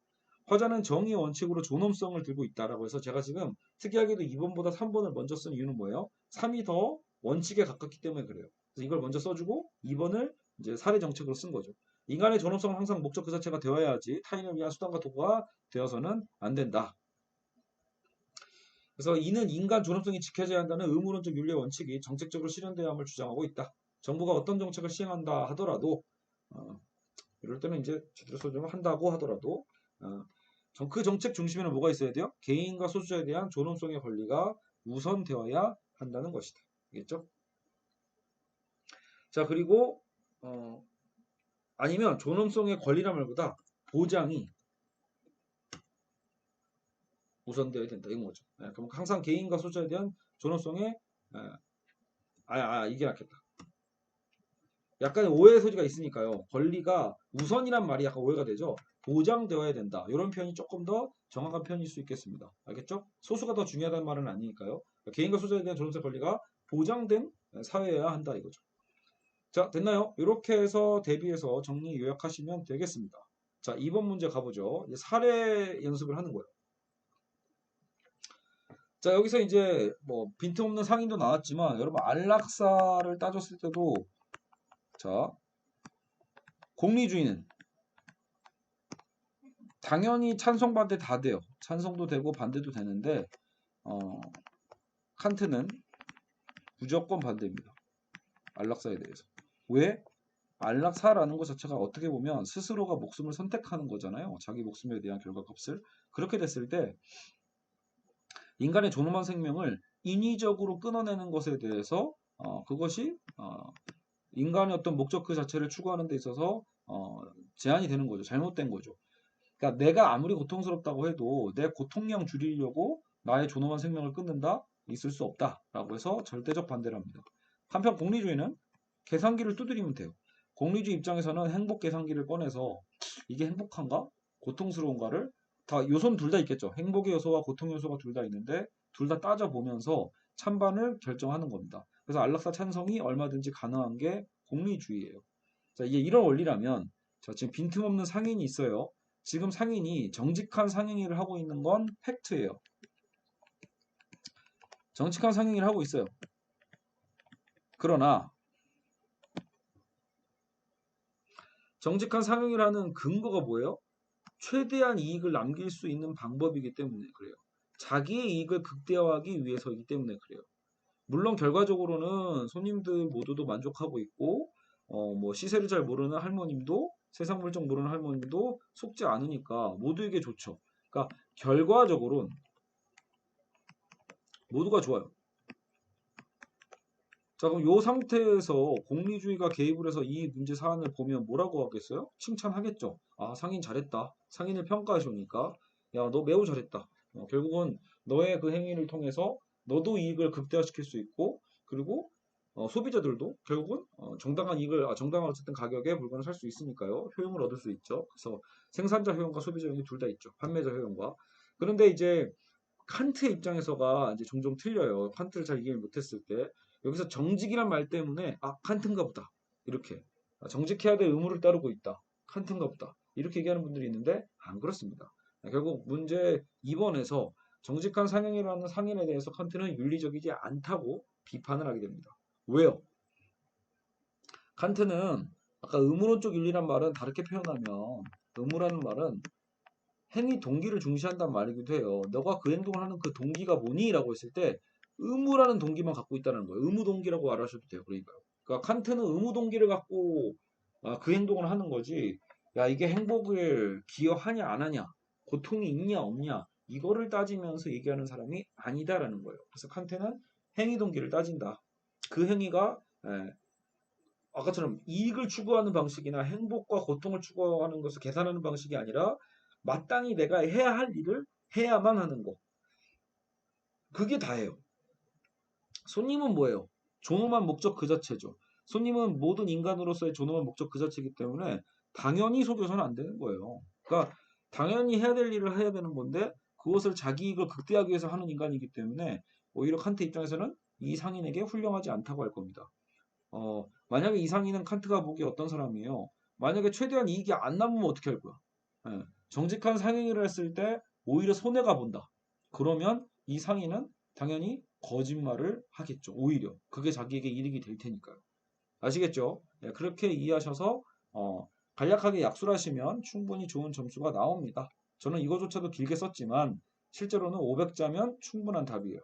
화자는 정의의 원칙으로 존엄성을 들고 있다라고 해서 제가 지금 특이하게도 2번보다 3번을 먼저 쓴 이유는 뭐예요? 3이 더 원칙에 가깝기 때문에 그래요. 그래서 이걸 먼저 써주고 2번을 이제 사례 정책으로 쓴 거죠. 인간의 존엄성은 항상 목적 그 자체가 되어야 하지 타인을 위한 수단과 도구가 되어서는 안 된다. 그래서 이는 인간 존엄성이 지켜져야 한다는 의무론적 윤리의 원칙이 정책적으로 실현돼야 함을 주장하고 있다. 정부가 어떤 정책을 시행한다 하더라도 이럴 때는 이제 제대로 써주면 한다고 하더라도 그 정책 중심에는 뭐가 있어야 돼요? 개인과 소수자에 대한 존엄성의 권리가 우선되어야 한다는 것이다. 알겠죠? 자, 그리고 아니면 존엄성의 권리란 말보다 보장이 우선되어야 된다. 이건 거죠. 그럼 항상 개인과 소수자에 대한 존엄성의 이게 낫겠다. 약간의 오해 소지가 있으니까요. 권리가 우선이란 말이 약간 오해가 되죠. 보장되어야 된다. 이런 표현이 조금 더 정확한 표현일 수 있겠습니다. 알겠죠? 소수가 더 중요하다는 말은 아니니까요. 개인과 소수자에 대한 존엄성 권리가 보장된 사회여야 한다 이거죠. 자, 됐나요? 이렇게 해서 대비해서 정리 요약하시면 되겠습니다. 자, 2번 문제 가보죠. 이제 사례 연습을 하는 거예요. 자, 여기서 이제 뭐 빈틈없는 상인도 나왔지만 여러분 안락사를 따졌을 때도 자, 공리주의는 당연히 찬성 반대 다 돼요. 찬성도 되고 반대도 되는데 칸트는 무조건 반대입니다. 안락사에 대해서. 왜? 안락사라는 것 자체가 어떻게 보면 스스로가 목숨을 선택하는 거잖아요. 자기 목숨에 대한 결과값을. 그렇게 됐을 때 인간의 존엄한 생명을 인위적으로 끊어내는 것에 대해서 그것이 인간의 어떤 목적 그 자체를 추구하는 데 있어서 제한이 되는 거죠. 잘못된 거죠. 그러니까 내가 아무리 고통스럽다고 해도 내 고통량 줄이려고 나의 존엄한 생명을 끊는다? 있을 수 없다라고 해서 절대적 반대를 합니다. 한편 공리주의는 계산기를 두드리면 돼요. 공리주의 입장에서는 행복 계산기를 꺼내서 이게 행복한가? 고통스러운가를 다 요소는 둘 다 있겠죠. 행복의 요소와 고통의 요소가 둘 다 있는데 둘 다 따져보면서 찬반을 결정하는 겁니다. 그래서 안락사 찬성이 얼마든지 가능한 게 공리주의예요. 자, 이게 이런 원리라면 자, 지금 빈틈없는 상인이 있어요. 지금 상인이 정직한 상인일을 하고 있는 건 팩트예요. 정직한 상인일을 하고 있어요. 그러나 정직한 상인이라는 근거가 뭐예요? 최대한 이익을 남길 수 있는 방법이기 때문에 그래요. 자기의 이익을 극대화하기 위해서이기 때문에 그래요. 물론 결과적으로는 손님들 모두도 만족하고 있고 뭐 시세를 잘 모르는 할머님도 세상 물정 모르는 할머님도 속지 않으니까 모두에게 좋죠. 그러니까 결과적으로는 모두가 좋아요. 자, 그럼 이 상태에서 공리주의가 개입을 해서 이 문제 사안을 보면 뭐라고 하겠어요? 칭찬하겠죠. 아, 상인 잘했다. 상인을 평가하시니까 야, 너 매우 잘했다. 결국은 너의 그 행위를 통해서 너도 이익을 극대화시킬 수 있고 그리고 소비자들도 결국은 정당한 이익을 정당한 어쨌든 가격에 물건을 살 수 있으니까요. 효용을 얻을 수 있죠. 그래서 생산자 효용과 소비자 효용이 둘 다 있죠. 판매자 효용과. 그런데 이제 칸트의 입장에서가 이제 종종 틀려요. 칸트를 잘 이해를 못했을 때 여기서 정직이란 말 때문에 칸트인가 보다 이렇게 정직해야 될 의무를 따르고 있다. 칸트인가 보다 이렇게 얘기하는 분들이 있는데 안 그렇습니다. 결국 문제 2번에서 정직한 상인이라는 상인에 대해서 칸트는 윤리적이지 않다고 비판을 하게 됩니다. 왜요? 칸트는 아까 의무론적 윤리란 말은 다르게 표현하면 의무라는 말은 행위 동기를 중시한다는 말이기도 해요. 너가 그 행동을 하는 그 동기가 뭐니? 라고 했을 때 의무라는 동기만 갖고 있다는 거예요. 의무 동기라고 말하셔도 돼요. 그러니까 칸트는 의무 동기를 갖고 그 행동을 하는 거지. 야, 이게 행복을 기여하냐 안 하냐, 고통이 있냐 없냐 이거를 따지면서 얘기하는 사람이 아니다라는 거예요. 그래서 칸트는 행위 동기를 따진다. 그 행위가 아까처럼 이익을 추구하는 방식이나 행복과 고통을 추구하는 것을 계산하는 방식이 아니라 마땅히 내가 해야 할 일을 해야만 하는 거. 그게 다예요. 손님은 뭐예요? 존엄한 목적 그 자체죠. 손님은 모든 인간으로서의 존엄한 목적 그 자체이기 때문에 당연히 속여서는 안 되는 거예요. 그러니까 당연히 해야 될 일을 해야 되는 건데 그것을 자기 이익을 극대화하기 위해서 하는 인간이기 때문에 오히려 칸트 입장에서는 이 상인에게 훌륭하지 않다고 할 겁니다. 만약에 이 상인은 칸트가 보기에 어떤 사람이에요? 만약에 최대한 이익이 안 남으면 어떻게 할 거야? 예, 정직한 상행위를 했을 때 오히려 손해가 본다. 그러면 이 상인은 당연히 거짓말을 하겠죠. 오히려 그게 자기에게 이득이 될 테니까요. 아시겠죠? 예, 그렇게 이해하셔서 간략하게 약술하시면 충분히 좋은 점수가 나옵니다. 저는 이거조차도 길게 썼지만 실제로는 500자면 충분한 답이에요.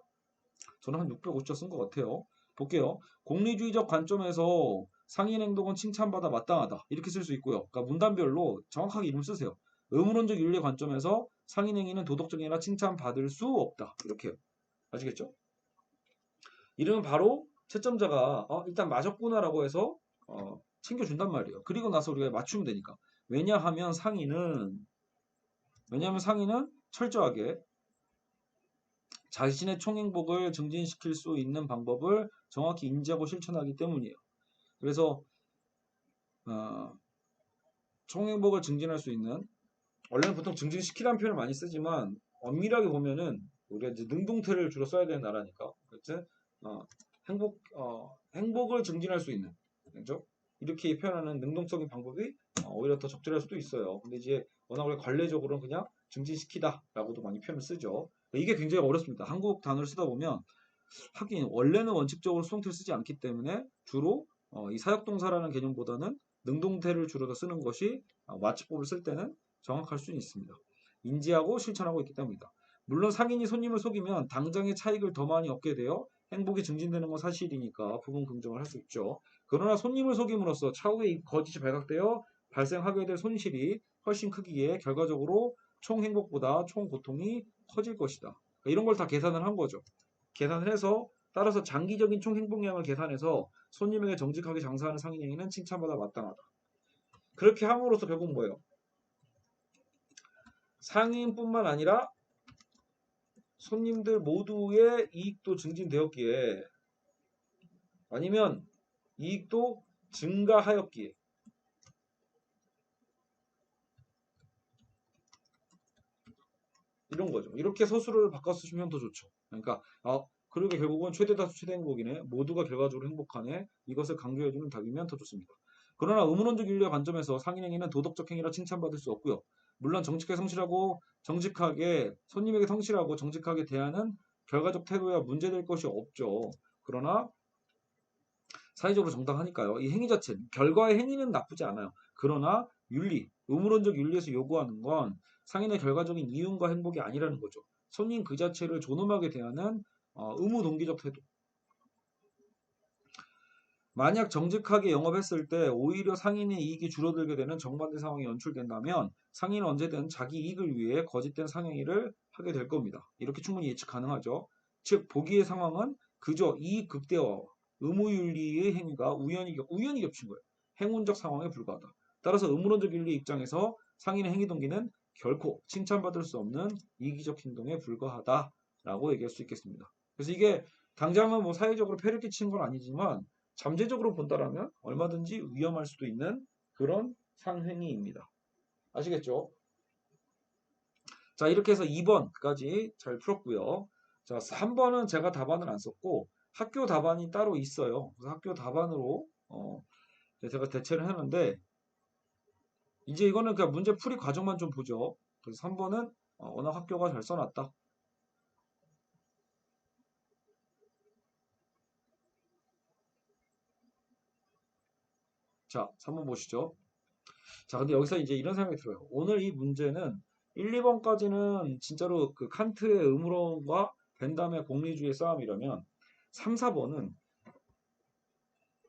저는 한 650자 쓴 것 같아요. 볼게요. 공리주의적 관점에서 상인 행동은 칭찬받아 마땅하다. 이렇게 쓸 수 있고요. 그러니까 문단별로 정확하게 이름 쓰세요. 의무론적 윤리 관점에서 상인 행위는 도덕적이나 칭찬받을 수 없다. 이렇게요. 아시겠죠? 이러면 바로 채점자가 일단 맞았구나라고 해서 챙겨준단 말이에요. 그리고 나서 우리가 맞추면 되니까. 왜냐하면 상인은 철저하게 자신의 총행복을 증진시킬 수 있는 방법을 정확히 인지하고 실천하기 때문이에요. 그래서 총행복을 증진할 수 있는, 원래는 보통 증진시키라는 표현을 많이 쓰지만 엄밀하게 보면은 우리가 이제 능동태를 주로 써야 되는 나라니까 그치? 행복을 증진할 수 있는, 그죠? 이렇게 표현하는 능동적인 방법이 오히려 더 적절할 수도 있어요. 근데 이제 워낙 우리가 관례적으로는 그냥 증진시키다 라고도 많이 표현을 쓰죠. 이게 굉장히 어렵습니다. 한국 단어를 쓰다 보면 하긴 원래는 원칙적으로 수동태를 쓰지 않기 때문에 주로 이 사역동사라는 개념보다는 능동태를 주로 더 쓰는 것이 마취법을 쓸 때는 정확할 수 있습니다. 인지하고 실천하고 있기 때문이다. 물론 상인이 손님을 속이면 당장의 차익을 더 많이 얻게 되어 행복이 증진되는 건 사실이니까 부분 긍정을 할 수 있죠. 그러나 손님을 속임으로써 차후에 이 거짓이 발각되어 발생하게 될 손실이 훨씬 크기에 결과적으로 총 행복보다 총 고통이 커질 것이다. 그러니까 이런 걸 다 계산을 한 거죠. 계산을 해서 따라서 장기적인 총 행복량을 계산해서 손님에게 정직하게 장사하는 상인에게는 칭찬받아 마땅하다. 그렇게 함으로써 결국 뭐예요? 상인뿐만 아니라 손님들 모두의 이익도 증진되었기에 아니면 이익도 증가하였기에 이런 거죠. 이렇게 서술을 바꿔 쓰시면 더 좋죠. 그러니까 그러게 결국은 최대다수 최대 행복이네. 모두가 결과적으로 행복하네. 이것을 강조해주는 답이면 더 좋습니다. 그러나 의문론적 윤리의 관점에서 상인행위는 도덕적 행위라 칭찬받을 수 없고요. 물론 정직하게 손님에게 성실하고 정직하게 대하는 결과적 태도야 문제될 것이 없죠. 그러나 사회적으로 정당하니까요. 이 행위 자체, 결과의 행위는 나쁘지 않아요. 그러나 의무론적 윤리에서 요구하는 건 상인의 결과적인 이윤과 행복이 아니라는 거죠. 손님 그 자체를 존엄하게 대하는 의무 동기적 태도. 만약 정직하게 영업했을 때 오히려 상인의 이익이 줄어들게 되는 정반대 상황이 연출된다면 상인은 언제든 자기 이익을 위해 거짓된 상행위를 하게 될 겁니다. 이렇게 충분히 예측 가능하죠. 즉 보기의 상황은 그저 이익 극대화, 의무윤리의 행위가 우연히 겹친 거예요. 행운적 상황에 불과하다. 따라서 의무론적 윤리 입장에서 상인의 행위 동기는 결코 칭찬받을 수 없는 이기적 행동에 불과하다라고 얘기할 수 있겠습니다. 그래서 이게 당장은 뭐 사회적으로 폐를 끼치는 건 아니지만 잠재적으로 본다라면 얼마든지 위험할 수도 있는 그런 상행위입니다. 아시겠죠? 자, 이렇게 해서 2번까지 잘 풀었고요. 자, 3번은 제가 답안을 안 썼고 학교 답안이 따로 있어요. 그래서 학교 답안으로 제가 대체를 했는데 이제 이거는 그냥 문제 풀이 과정만 좀 보죠. 그래서 3번은 워낙 학교가 잘 써놨다. 자, 3번 보시죠. 자, 근데 여기서 이제 이런 생각이 들어요. 오늘 이 문제는 1, 2번까지는 진짜로 그 칸트의 의무론과 벤담의 공리주의 싸움이라면 3, 4번은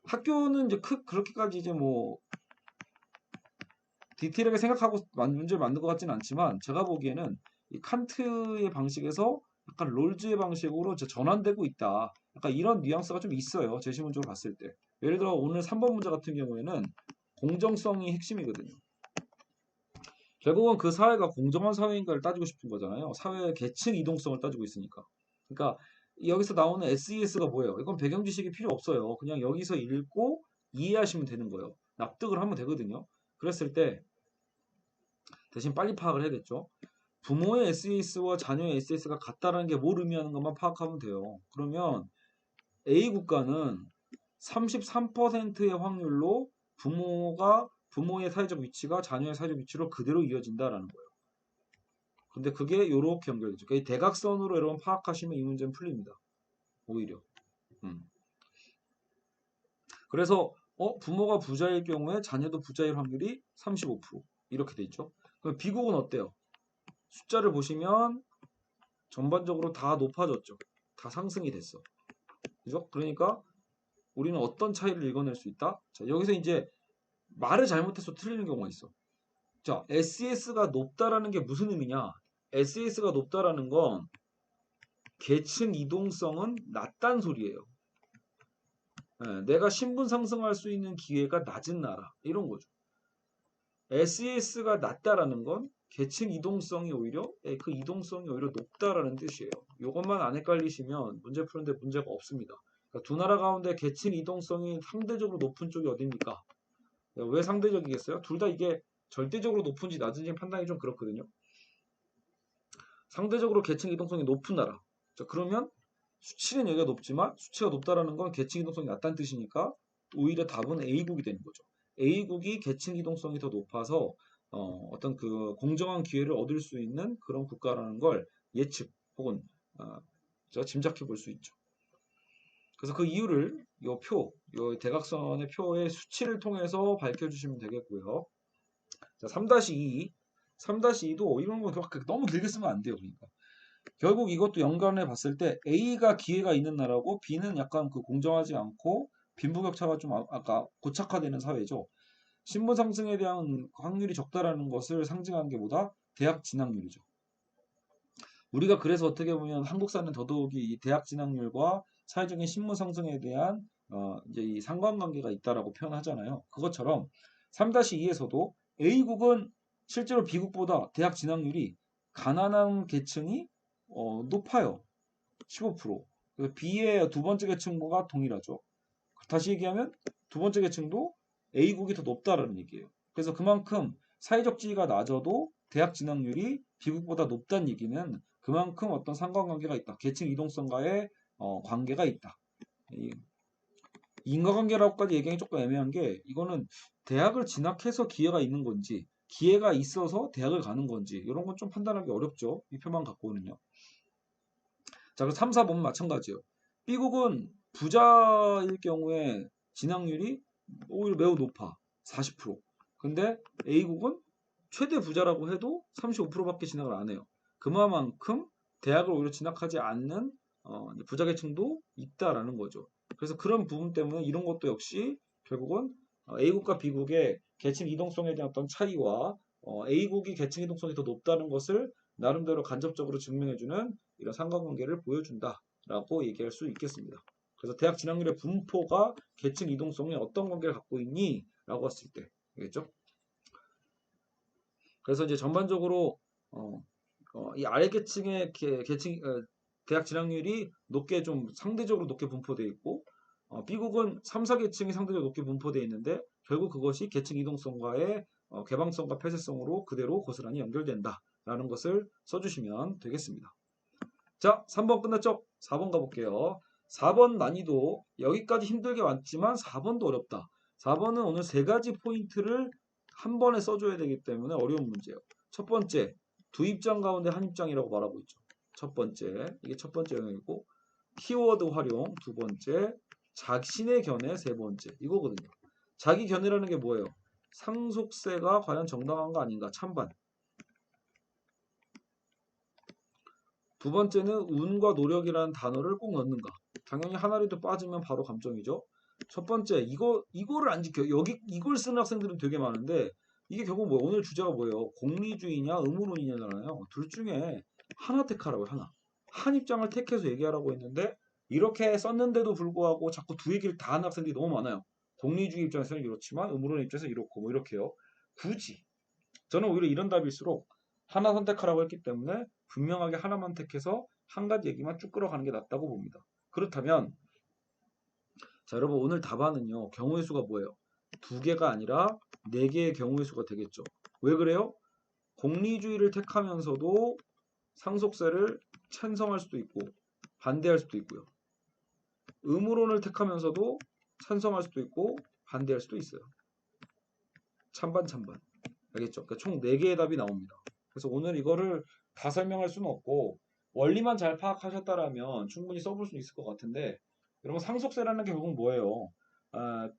학교는 이제 그렇게까지 이제 뭐 디테일하게 생각하고 문제를 만든 것 같지는 않지만 제가 보기에는 이 칸트의 방식에서 약간 롤즈의 방식으로 전환되고 있다. 약간 이런 뉘앙스가 좀 있어요. 제시문적으로 봤을 때. 예를 들어 오늘 3번 문제 같은 경우에는 공정성이 핵심이거든요. 결국은 그 사회가 공정한 사회인가를 따지고 싶은 거잖아요. 사회의 계층 이동성을 따지고 있으니까. 그러니까 여기서 나오는 SES가 뭐예요? 이건 배경 지식이 필요 없어요. 그냥 여기서 읽고 이해하시면 되는 거예요. 납득을 하면 되거든요. 그랬을 때 대신 빨리 파악을 해야겠죠. 부모의 SES와 자녀의 SES가 같다라는 게 뭘 의미하는 것만 파악하면 돼요. 그러면 A 국가는 33%의 확률로 부모의 사회적 위치가 자녀의 사회적 위치로 그대로 이어진다라는 거예요. 근데 그게 이렇게 연결되죠. 그러니까 대각선으로 여러분 파악하시면 이 문제는 풀립니다. 오히려. 그래서 부모가 부자일 경우에 자녀도 부자일 확률이 35% 이렇게 돼 있죠. 그럼 비국은 어때요? 숫자를 보시면 전반적으로 다 높아졌죠. 다 상승이 됐어. 그죠? 그러니까 우리는 어떤 차이를 읽어낼 수 있다? 자, 여기서 이제 말을 잘못해서 틀리는 경우가 있어. 자, SES가 높다라는 게 무슨 의미냐? SES가 높다라는 건 계층 이동성은 낮단 소리예요. 내가 신분 상승할 수 있는 기회가 낮은 나라 이런 거죠. SES가 낮다라는 건 계층 이동성이 오히려 그 이동성이 오히려 높다라는 뜻이에요. 이것만 안 헷갈리시면 문제 푸는데 문제가 없습니다. 그러니까 두 나라 가운데 계층 이동성이 상대적으로 높은 쪽이 어딥니까? 왜 상대적이겠어요? 둘 다 이게 절대적으로 높은지 낮은지 판단이 좀 그렇거든요. 상대적으로 계층 이동성이 높은 나라. 자, 그러면 수치는 여기가 높지만 수치가 높다라는 건 계층 이동성이 낮다는 뜻이니까 오히려 답은 A국이 되는 거죠. A국이 계층 이동성이 더 높아서 어떤 그 공정한 기회를 얻을 수 있는 그런 국가라는 걸 예측 혹은 짐작해 볼 수 있죠. 그래서 그 이유를 요 대각선의 표의 수치를 통해서 밝혀주시면 되겠고요. 자, 3-2. 3-2도 이런 거 너무 길게 쓰면 안 돼요. 그러니까. 결국 이것도 연관해 봤을 때 A가 기회가 있는 나라고 B는 약간 그 공정하지 않고 빈부격차가 좀 아까 고착화되는 사회죠. 신분 상승에 대한 확률이 적다라는 것을 상징하는 게 뭐다? 대학 진학률이죠. 우리가 그래서 어떻게 보면 한국 사는 더더욱이 이 대학 진학률과 사회적인 신분 상승에 대한 이제 이 상관관계가 있다라고 표현하잖아요. 그것처럼 3-2에서도 A국은 실제로 B국보다 대학 진학률이 가난한 계층이 높아요. 15%. 그래서 B의 두 번째 계층과 동일하죠. 다시 얘기하면 두 번째 계층도 A국이 더 높다라는 얘기예요. 그래서 그만큼 사회적 지위가 낮아도 대학 진학률이 B국보다 높다는 얘기는 그만큼 어떤 상관관계가 있다. 계층 이동성과의 관계가 있다. 인과관계라고까지 얘기하기 조금 애매한 게 이거는 대학을 진학해서 기회가 있는 건지 기회가 있어서 대학을 가는 건지 이런 건 좀 판단하기 어렵죠. 이 표만 갖고는요. 자, 그럼 3, 4번 마찬가지예요. B국은 부자일 경우에 진학률이 오히려 매우 높아. 40%. 근데 A국은 최대 부자라고 해도 35%밖에 진학을 안 해요. 그만큼 대학을 오히려 진학하지 않는 부자 계층도 있다라는 거죠. 그래서 그런 부분 때문에 이런 것도 역시 결국은 A국과 B국의 계층 이동성에 대한 어떤 차이와 A국이 계층 이동성이 더 높다는 것을 나름대로 간접적으로 증명해주는 이런 상관관계를 보여준다라고 얘기할 수 있겠습니다. 그래서 대학 진학률의 분포가 계층 이동성에 어떤 관계를 갖고 있니? 라고 했을 때 알겠죠? 그래서 이제 전반적으로 이 아래 계층의 대학 진학률이 높게 좀 상대적으로 높게 분포되어 있고 B국은 3, 4계층이 상대적으로 높게 분포되어 있는데 결국 그것이 계층 이동성과의 개방성과 폐쇄성으로 그대로 고스란히 연결된다라는 것을 써주시면 되겠습니다. 자, 3번 끝났죠? 4번 가볼게요. 4번 난이도 여기까지 힘들게 왔지만 4번도 어렵다. 4번은 오늘 세 가지 포인트를 한 번에 써줘야 되기 때문에 어려운 문제예요. 첫 번째, 두 입장 가운데 한 입장이라고 말하고 있죠. 첫 번째, 이게 첫 번째 영역이고 키워드 활용 두 번째, 자신의 견해 세 번째 이거거든요. 자기 견해라는 게 뭐예요? 상속세가 과연 정당한가 아닌가? 찬반. 두 번째는 운과 노력이라는 단어를 꼭 넣는가? 당연히 하나라도 빠지면 바로 감점이죠. 첫 번째, 이거를 안 지켜. 여기, 이걸 쓰는 학생들은 되게 많은데, 이게 결국 뭐, 오늘 주제가 뭐예요? 공리주의냐, 의무론이냐잖아요. 둘 중에 하나 택하라고요, 하나. 한 입장을 택해서 얘기하라고 했는데, 이렇게 썼는데도 불구하고 자꾸 두 얘기를 다 하는 학생들이 너무 많아요. 공리주의 입장에서는 이렇지만, 의무론 입장에서 이렇고, 뭐, 이렇게요. 굳이. 저는 오히려 이런 답일수록 하나 선택하라고 했기 때문에 분명하게 하나만 택해서 한 가지 얘기만 쭉 끌어가는 게 낫다고 봅니다. 그렇다면 자 여러분 오늘 답안은요 경우의 수가 뭐예요? 두 개가 아니라 네 개의 경우의 수가 되겠죠. 왜 그래요? 공리주의를 택하면서도 상속세를 찬성할 수도 있고 반대할 수도 있고요. 의무론을 택하면서도 찬성할 수도 있고 반대할 수도 있어요. 찬반 찬반. 알겠죠? 그러니까 총 4개의 답이 나옵니다. 그래서 오늘 이거를 다 설명할 수는 없고 원리만 잘 파악하셨다라면 충분히 써볼 수 있을 것 같은데 여러분 상속세라는 게 결국 뭐예요? 아,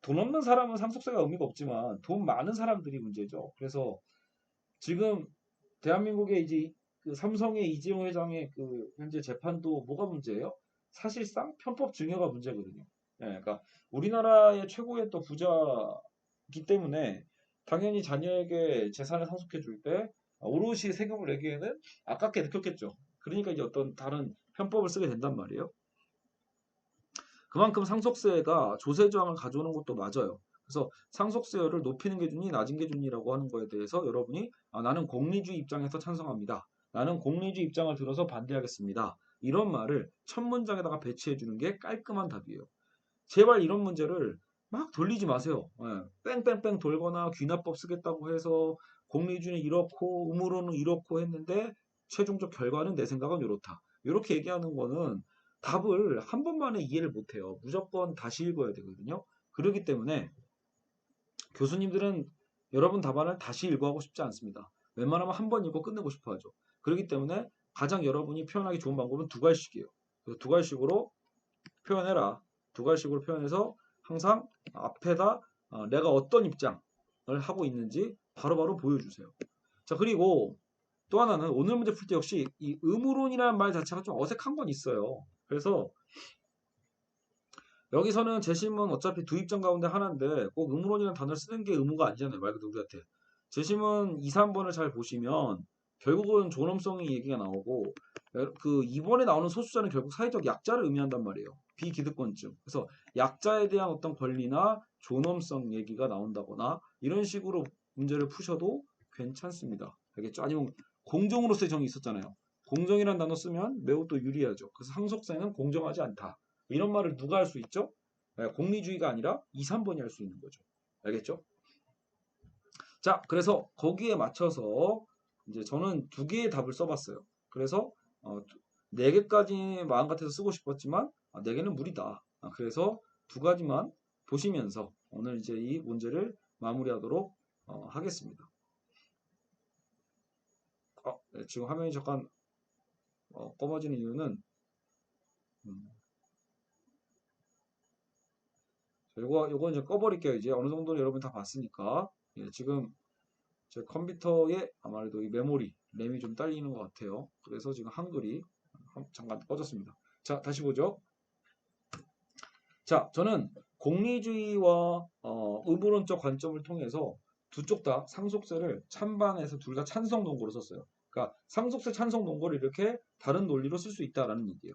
돈 없는 사람은 상속세가 의미가 없지만 돈 많은 사람들이 문제죠. 그래서 지금 대한민국의 이제 그 삼성의 이재용 회장의 그 현재 재판도 뭐가 문제예요? 사실상 편법 증여가 문제거든요. 예, 그러니까 우리나라의 최고의 또 부자이기 때문에 당연히 자녀에게 재산을 상속해 줄 때 오롯이 세금을 내기에는 아깝게 느꼈겠죠. 그러니까 이제 어떤 다른 편법을 쓰게 된단 말이에요. 그만큼 상속세가 조세 저항을 가져오는 것도 맞아요. 그래서 상속세율을 높이는 게 좋니 낮은 게 좋니라고 하는 거에 대해서 여러분이 나는 공리주의 입장에서 찬성합니다. 나는 공리주의 입장을 들어서 반대하겠습니다. 이런 말을 첫 문장에다가 배치해 주는 게 깔끔한 답이에요. 제발 이런 문제를 막 돌리지 마세요. 예, 뺑뺑뺑 돌거나 귀납법 쓰겠다고 해서 공리주의는 이렇고 의무로는 이렇고 했는데 최종적 결과는 내 생각은 이렇다. 이렇게 얘기하는 거는 답을 한 번만에 이해를 못해요. 무조건 다시 읽어야 되거든요. 그렇기 때문에 교수님들은 여러분 답안을 다시 읽어하고 싶지 않습니다. 웬만하면 한 번 읽고 끝내고 싶어 하죠. 그렇기 때문에 가장 여러분이 표현하기 좋은 방법은 두 갈씩이에요. 두 갈씩으로 표현해라. 두 갈씩으로 표현해서 항상 앞에다 내가 어떤 입장을 하고 있는지 바로바로 보여주세요. 자, 그리고 또 하나는 오늘 문제 풀 때 역시 이 의무론이라는 말 자체가 좀 어색한 건 있어요. 그래서 여기서는 재심은 어차피 두 입장 가운데 하나인데 꼭 의무론이라는 단어를 쓰는 게 의무가 아니잖아요. 말 그대로 우리한테. 재심은 2, 3번을 잘 보시면 결국은 존엄성이 얘기가 나오고 그 이번에 나오는 소수자는 결국 사회적 약자를 의미한단 말이에요. 비기득권증. 그래서 약자에 대한 어떤 권리나 존엄성 얘기가 나온다거나 이런 식으로 문제를 푸셔도 괜찮습니다. 알겠죠? 아니면 공정으로서의 정이 있었잖아요. 공정이라는 단어 쓰면 매우 또 유리하죠. 그래서 상속세는 공정하지 않다. 이런 말을 누가 할 수 있죠? 공리주의가 아니라 2, 3번이 할 수 있는 거죠. 알겠죠? 자, 그래서 거기에 맞춰서 이제 저는 두 개의 답을 써봤어요. 그래서 네 개까지 마음 같아서 쓰고 싶었지만 네 개는 무리다. 그래서 두 가지만 보시면서 오늘 이제 이 문제를 마무리하도록 하겠습니다. 네, 지금 화면이 잠깐 검어지는 이유는 요거 이제 꺼버릴게요. 이제 어느 정도 여러분 다 봤으니까. 예, 지금 제 컴퓨터에 아무래도 이 메모리, 램이 좀 딸리는 것 같아요. 그래서 지금 한글이 잠깐 꺼졌습니다. 자, 다시 보죠. 자, 저는 공리주의와 의무론적 관점을 통해서 두 쪽 다 상속세를 찬반에서 둘 다 찬성 논거로 썼어요. 그러니까 상속세 찬성 논거를 이렇게 다른 논리로 쓸 수 있다라는 얘기예요.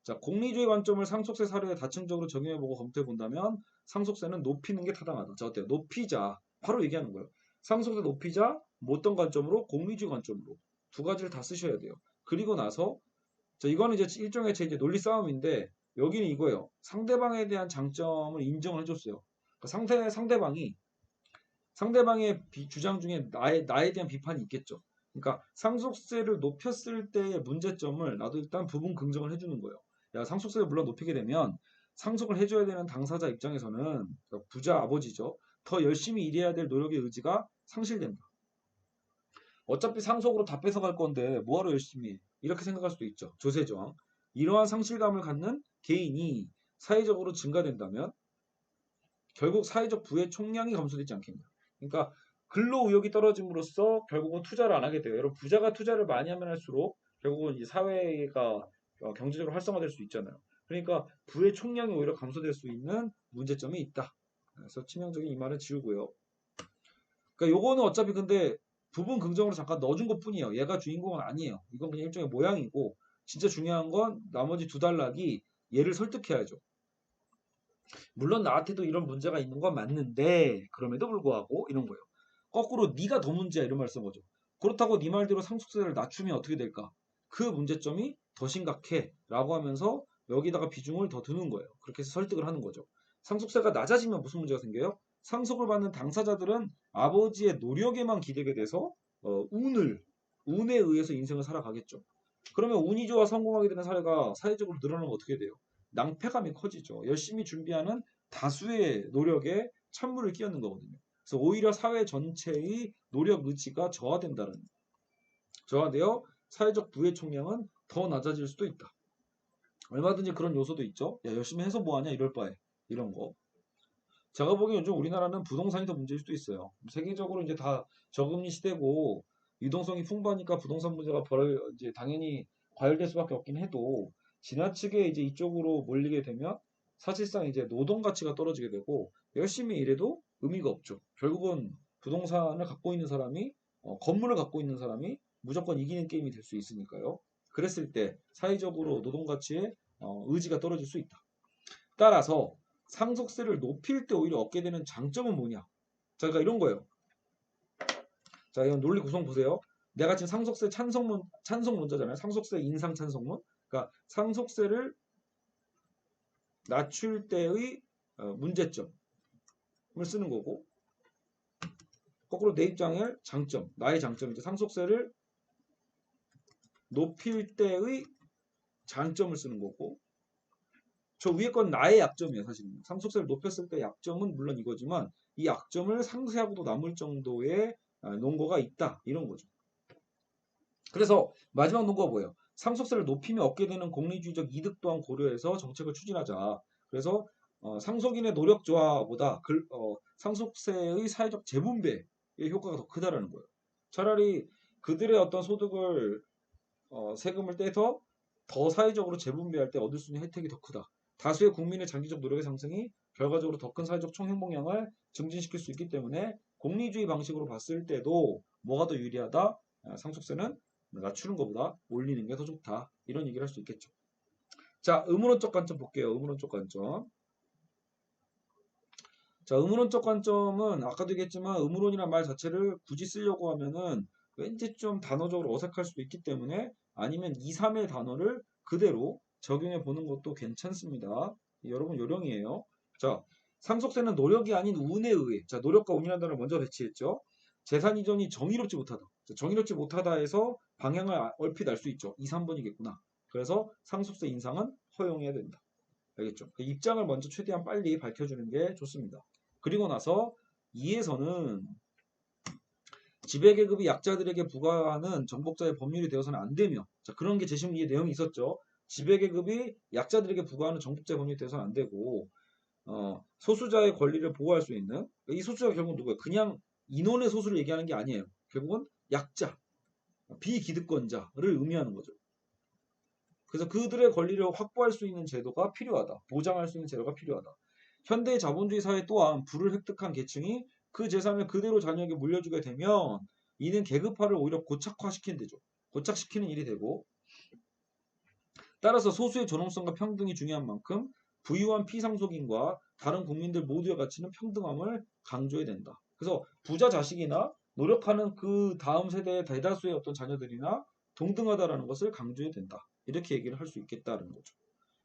자, 공리주의 관점을 상속세 사례에 다층적으로 적용해보고 검토해본다면 상속세는 높이는 게 타당하다. 자, 어때요? 높이자. 바로 얘기하는 거예요. 상속세 높이자, 뭐 어떤 관점으로? 공리주의 관점으로. 두 가지를 다 쓰셔야 돼요. 그리고 나서, 자, 이거는 이제 일종의 제 이제 논리 싸움인데, 여기는 이거예요. 상대방에 대한 장점을 인정을 해줬어요. 그러니까 상대방의 주장 중에 나에 대한 비판이 있겠죠. 그러니까 상속세를 높였을 때의 문제점을 나도 일단 부분 긍정을 해주는 거예요. 야, 상속세를 물론 높이게 되면 상속을 해줘야 되는 당사자 입장에서는 그러니까 부자 아버지죠. 더 열심히 일해야 될 노력의 의지가 상실된다. 어차피 상속으로 다 뺏어갈 건데 뭐하러 열심히 해? 이렇게 생각할 수도 있죠. 조세저항. 이러한 상실감을 갖는 개인이 사회적으로 증가된다면 결국 사회적 부의 총량이 감소되지 않겠냐. 그러니까 근로 의욕이 떨어짐으로써 결국은 투자를 안 하게 돼요. 여러분 부자가 투자를 많이 하면 할수록 결국은 이 사회가 경제적으로 활성화될 수 있잖아요. 그러니까 부의 총량이 오히려 감소될 수 있는 문제점이 있다. 그래서 치명적인 이 말은 지우고요. 그러니까 요거는 어차피 근데 부분 긍정으로 잠깐 넣어준 것뿐이에요. 얘가 주인공은 아니에요. 이건 그냥 일종의 모양이고 진짜 중요한 건 나머지 두 단락이 얘를 설득해야죠. 물론 나한테도 이런 문제가 있는 건 맞는데 그럼에도 불구하고 이런 거예요. 거꾸로 네가 더 문제야 이런 말 쓴 거죠. 그렇다고 네 말대로 상속세를 낮추면 어떻게 될까? 그 문제점이 더 심각해 라고 하면서 여기다가 비중을 더 두는 거예요. 그렇게 해서 설득을 하는 거죠. 상속세가 낮아지면 무슨 문제가 생겨요? 상속을 받는 당사자들은 아버지의 노력에만 기대게 돼서 운에 의해서 인생을 살아가겠죠. 그러면 운이 좋아 성공하게 되는 사례가 사회적으로 늘어나면 어떻게 돼요? 낭패감이 커지죠. 열심히 준비하는 다수의 노력에 찬물을 끼얹는 거거든요. 그래서 오히려 사회 전체의 노력 의지가 저하된다는 저하되어 사회적 부의 총량은 더 낮아질 수도 있다. 얼마든지 그런 요소도 있죠. 야, 열심히 해서 뭐하냐 이럴 바에 이런 거. 제가 보기엔 요즘 우리나라는 부동산이 더 문제일 수도 있어요. 세계적으로 이제 다 저금리 시대고 유동성이 풍부하니까 부동산 문제가 이제 당연히 과열될 수밖에 없긴 해도 지나치게 이제 이쪽으로 몰리게 되면 사실상 이제 노동 가치가 떨어지게 되고 열심히 일해도 의미가 없죠. 결국은 부동산을 갖고 있는 사람이 건물을 갖고 있는 사람이 무조건 이기는 게임이 될 수 있으니까요. 그랬을 때 사회적으로 노동 가치의 의지가 떨어질 수 있다. 따라서 상속세를 높일 때 오히려 얻게 되는 장점은 뭐냐? 자, 그러니까 이런 거예요. 자, 이건 논리 구성 보세요. 내가 지금 상속세 찬성론자잖아요. 상속세 인상 찬성론. 그러니까 상속세를 낮출 때의 문제점을 쓰는 거고, 거꾸로 내 입장의 장점, 나의 장점, 이제 상속세를 높일 때의 장점을 쓰는 거고, 저 위에 건 나의 약점이에요, 사실은. 상속세를 높였을 때 약점은 물론 이거지만 이 약점을 상쇄하고도 남을 정도의 논거가 있다. 이런 거죠. 그래서 마지막 논거가 뭐예요? 상속세를 높이면 얻게 되는 공리주의적 이득 또한 고려해서 정책을 추진하자. 그래서 상속인의 노력 조화보다 상속세의 사회적 재분배의 효과가 더 크다라는 거예요. 차라리 그들의 어떤 소득을 세금을 떼서 더 사회적으로 재분배할 때 얻을 수 있는 혜택이 더 크다. 다수의 국민의 장기적 노력의 상승이 결과적으로 더 큰 사회적 총행복량을 증진시킬 수 있기 때문에 공리주의 방식으로 봤을 때도 뭐가 더 유리하다? 상속세는 낮추는 것보다 올리는 게 더 좋다. 이런 얘기를 할 수 있겠죠. 자, 의문론적 관점 볼게요. 의문론적 관점. 자, 의문론적 관점은 아까도 얘기했지만 의문론이란 말 자체를 굳이 쓰려고 하면은 왠지 좀 단어적으로 어색할 수도 있기 때문에 아니면 2, 3의 단어를 그대로 적용해 보는 것도 괜찮습니다. 여러분 요령이에요. 자, 상속세는 노력이 아닌 운에 의해. 자, 노력과 운이라는 단어를 먼저 배치했죠. 재산 이전이 정의롭지 못하다. 자, 정의롭지 못하다 해서 방향을 얼핏 알 수 있죠. 2, 3번이겠구나. 그래서 상속세 인상은 허용해야 된다. 알겠죠? 그 입장을 먼저 최대한 빨리 밝혀주는 게 좋습니다. 그리고 나서 2에서는 지배계급이 약자들에게 부과하는 정복자의 법률이 되어서는 안 되며, 자, 그런 게 재심 2의 내용이 있었죠. 지배계급이 약자들에게 부과하는 정복자의 법률이 되어서는 안 되고, 소수자의 권리를 보호할 수 있는, 이 소수자가 결국 누구예요? 그냥 인원의 소수를 얘기하는 게 아니에요. 결국은 약자, 비기득권자를 의미하는 거죠. 그래서 그들의 권리를 확보할 수 있는 제도가 필요하다. 보장할 수 있는 제도가 필요하다. 현대 자본주의 사회 또한 부를 획득한 계층이 그 재산을 그대로 자녀에게 물려주게 되면 이는 계급화를 오히려 고착화시키는 데죠. 고착시키는 일이 되고 따라서 소수의 존엄성과 평등이 중요한 만큼 부유한 피상속인과 다른 국민들 모두의 가치는 평등함을 강조해야 된다. 그래서 부자 자식이나 노력하는 그 다음 세대의 대다수의 어떤 자녀들이나 동등하다라는 것을 강조해야 된다. 이렇게 얘기를 할 수 있겠다는 거죠.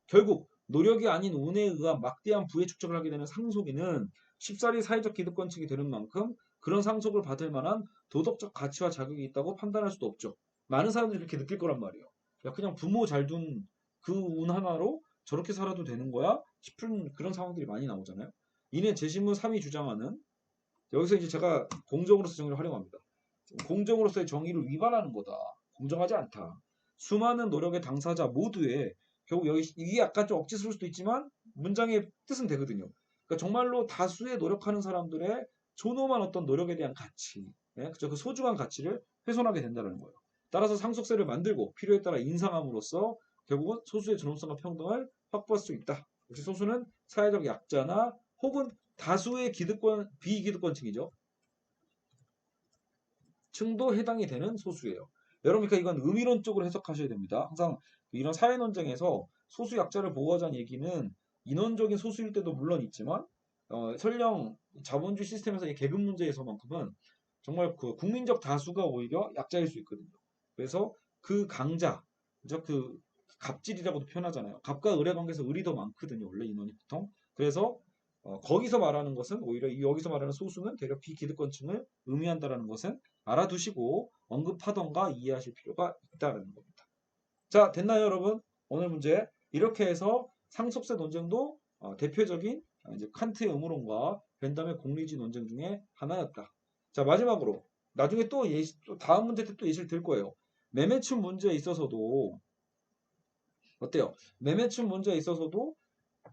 결국 노력이 아닌 운에 의한 막대한 부의 축적을 하게 되는 상속인은 쉽사리 사회적 기득권층이 되는 만큼 그런 상속을 받을 만한 도덕적 가치와 자격이 있다고 판단할 수도 없죠. 많은 사람들이 그렇게 느낄 거란 말이에요. 야, 그냥 부모 잘 둔 그 운 하나로 저렇게 살아도 되는 거야? 싶은 그런 상황들이 많이 나오잖아요. 이내 재신문 3위 주장하는 여기서 이제 제가 공정으로서 정의를 활용합니다. 공정으로서의 정의를 위반하는 거다. 공정하지 않다. 수많은 노력의 당사자 모두의 결국 여기 이게 약간 좀 억지스러울 수도 있지만 문장의 뜻은 되거든요. 그러니까 정말로 다수의 노력하는 사람들의 존엄한 어떤 노력에 대한 가치, 예? 그죠? 그 소중한 가치를 훼손하게 된다는 거예요. 따라서 상속세를 만들고 필요에 따라 인상함으로써 결국은 소수의 존엄성과 평등을 확보할 수 있다. 역시 소수는 사회적 약자나 혹은 다수의 기득권, 비기득권층이죠. 층도 해당이 되는 소수예요. 여러분, 그러니까 이건 의미론적으로 해석하셔야 됩니다. 항상 이런 사회 논쟁에서 소수 약자를 보호하자는 얘기는 인원적인 소수일 때도 물론 있지만 설령 자본주의 시스템에서 이 계급 문제에서만큼은 정말 그 국민적 다수가 오히려 약자일 수 있거든요. 그래서 그 강자, 그 갑질이라고도 표현하잖아요. 갑과 을의 관계에서 을이 더 많거든요. 원래 인원이 보통. 그래서 거기서 말하는 것은 오히려 여기서 말하는 소수는 대략 비기득권층을 의미한다라는 것은 알아두시고 언급하던가 이해하실 필요가 있다는 겁니다. 자, 됐나요, 여러분? 오늘 문제 이렇게 해서 상속세 논쟁도 대표적인 이제 칸트의 의무론과 벤담의 공리주의 논쟁 중에 하나였다. 자, 마지막으로 나중에 또 다음 문제 때 또 예시를 들 거예요. 매매춘 문제에 있어서도 어때요? 매매춘 문제에 있어서도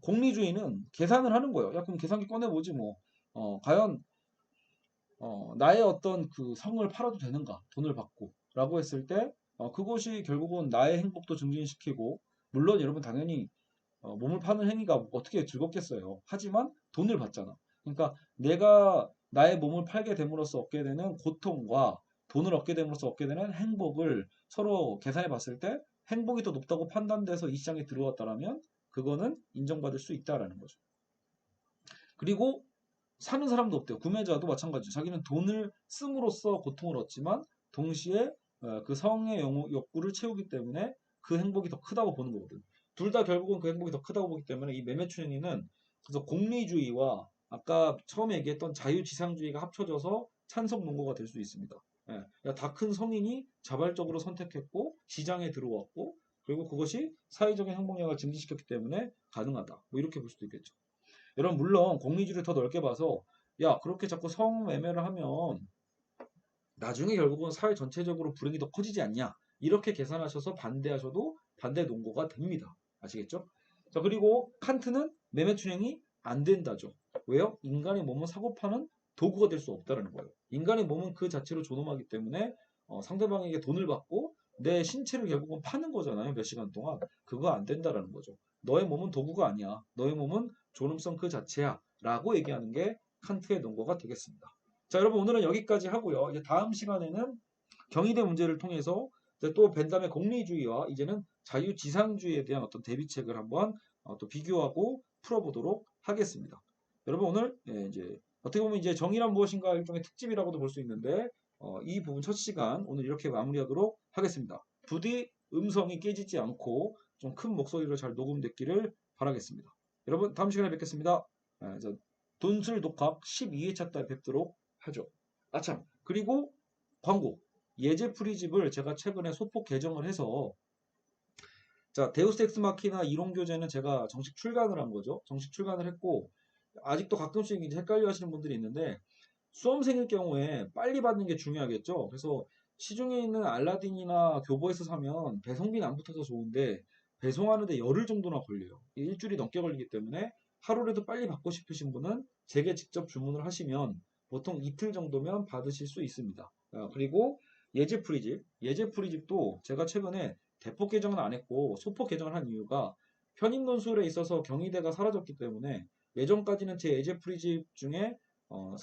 공리주의는 계산을 하는 거예요. 야, 그럼 계산기 꺼내보지 뭐. 과연 나의 어떤 그 성을 팔아도 되는가? 돈을 받고. 라고 했을 때, 그것이 결국은 나의 행복도 증진시키고, 물론 여러분 당연히 몸을 파는 행위가 어떻게 즐겁겠어요. 하지만 돈을 받잖아. 그러니까 내가 나의 몸을 팔게 됨으로써 얻게 되는 고통과 돈을 얻게 됨으로써 얻게 되는 행복을 서로 계산해 봤을 때 행복이 더 높다고 판단돼서 이 시장에 들어왔다라면 그거는 인정받을 수 있다라는 거죠. 그리고 사는 사람도 없대요. 구매자도 마찬가지죠. 자기는 돈을 씀으로써 고통을 얻지만 동시에 그 성의 욕구를 채우기 때문에 그 행복이 더 크다고 보는 거거든. 둘 다 결국은 그 행복이 더 크다고 보기 때문에 이 매매춘행위는 그래서 공리주의와 아까 처음에 얘기했던 자유지상주의가 합쳐져서 찬성 논거가 될 수 있습니다. 예, 다 큰 성인이 자발적으로 선택했고 시장에 들어왔고 그리고 그것이 사회적인 행복력을 증진시켰기 때문에 가능하다. 뭐 이렇게 볼 수도 있겠죠. 여러분 물론 공리주의를 더 넓게 봐서 야 그렇게 자꾸 성매매를 하면 나중에 결국은 사회 전체적으로 불행이 더 커지지 않냐 이렇게 계산하셔서 반대하셔도 반대 논거가 됩니다. 아시겠죠? 자 그리고 칸트는 매매춘행이 안 된다죠. 왜요? 인간의 몸은 사고 파는 도구가 될 수 없다는 거예요. 인간의 몸은 그 자체로 존엄하기 때문에 상대방에게 돈을 받고 내 신체를 결국은 파는 거잖아요. 몇 시간 동안. 그거 안 된다라는 거죠. 너의 몸은 도구가 아니야. 너의 몸은 존엄성 그 자체야. 라고 얘기하는 게 칸트의 논거가 되겠습니다. 자, 여러분 오늘은 여기까지 하고요. 이제 다음 시간에는 경희대 문제를 통해서 이제 또 벤담의 공리주의와 이제는 자유지상주의에 대한 어떤 대비책을 한번 또 비교하고 풀어보도록 하겠습니다. 여러분 오늘 이제 어떻게 보면 이제 정의란 무엇인가 일종의 특집이라고도 볼 수 있는데 이 부분 첫 시간 오늘 이렇게 마무리하도록 하겠습니다. 부디 음성이 깨지지 않고 좀 큰 목소리로 잘 녹음됐기를 바라겠습니다. 여러분 다음 시간에 뵙겠습니다. 돈술 독학 12회차 때 뵙도록 하죠. 아참 그리고 광고 예제 프리집을 제가 최근에 소폭 개정을 해서 자 데우스 엑스 마키나 이론 교재는 제가 정식 출간을 한 거죠. 정식 출간을 했고 아직도 가끔씩 이제 헷갈려 하시는 분들이 있는데 수험생일 경우에 빨리 받는 게 중요하겠죠. 그래서 시중에 있는 알라딘이나 교보에서 사면 배송비는 안 붙어서 좋은데 배송하는데 열흘 정도나 걸려요. 일주일이 넘게 걸리기 때문에 하루라도 빨리 받고 싶으신 분은 제게 직접 주문을 하시면 보통 이틀 정도면 받으실 수 있습니다. 그리고 예제 프리집도 제가 최근에 대폭 개정은 안 했고 소폭 개정을 한 이유가 편입 논술에 있어서 경희대가 사라졌기 때문에 예전까지는 제 예제 프리집 중에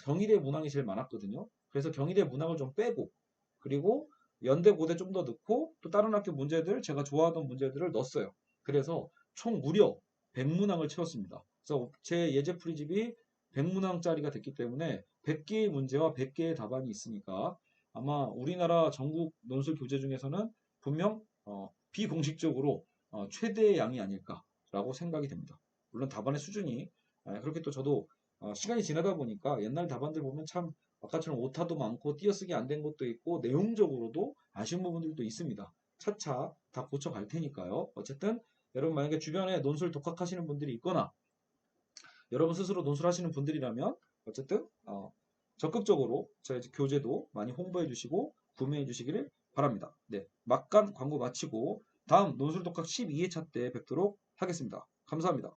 경희대 문항이 제일 많았거든요. 그래서 경희대 문항을 좀 빼고 그리고 연대 고대 좀 더 넣고 또 다른 학교 문제들 제가 좋아하던 문제들을 넣었어요. 그래서 총 무려 100문항을 채웠습니다. 그래서 제 예제 프리집이 100문항짜리가 됐기 때문에 100개의 문제와 100개의 답안이 있으니까 아마 우리나라 전국 논술 교재 중에서는 분명 비공식적으로 최대의 양이 아닐까라고 생각이 됩니다. 물론 답안의 수준이 그렇게 또 저도 시간이 지나다 보니까 옛날 답안들 보면 참 아까처럼 오타도 많고 띄어쓰기 안 된 것도 있고 내용적으로도 아쉬운 부분들도 있습니다. 차차 다 고쳐갈 테니까요. 어쨌든 여러분 만약에 주변에 논술 독학하시는 분들이 있거나 여러분 스스로 논술하시는 분들이라면 어쨌든 적극적으로 저희 교재도 많이 홍보해 주시고 구매해 주시기를 바랍니다. 네, 막간 광고 마치고 다음 논술 독학 12회차 때 뵙도록 하겠습니다. 감사합니다.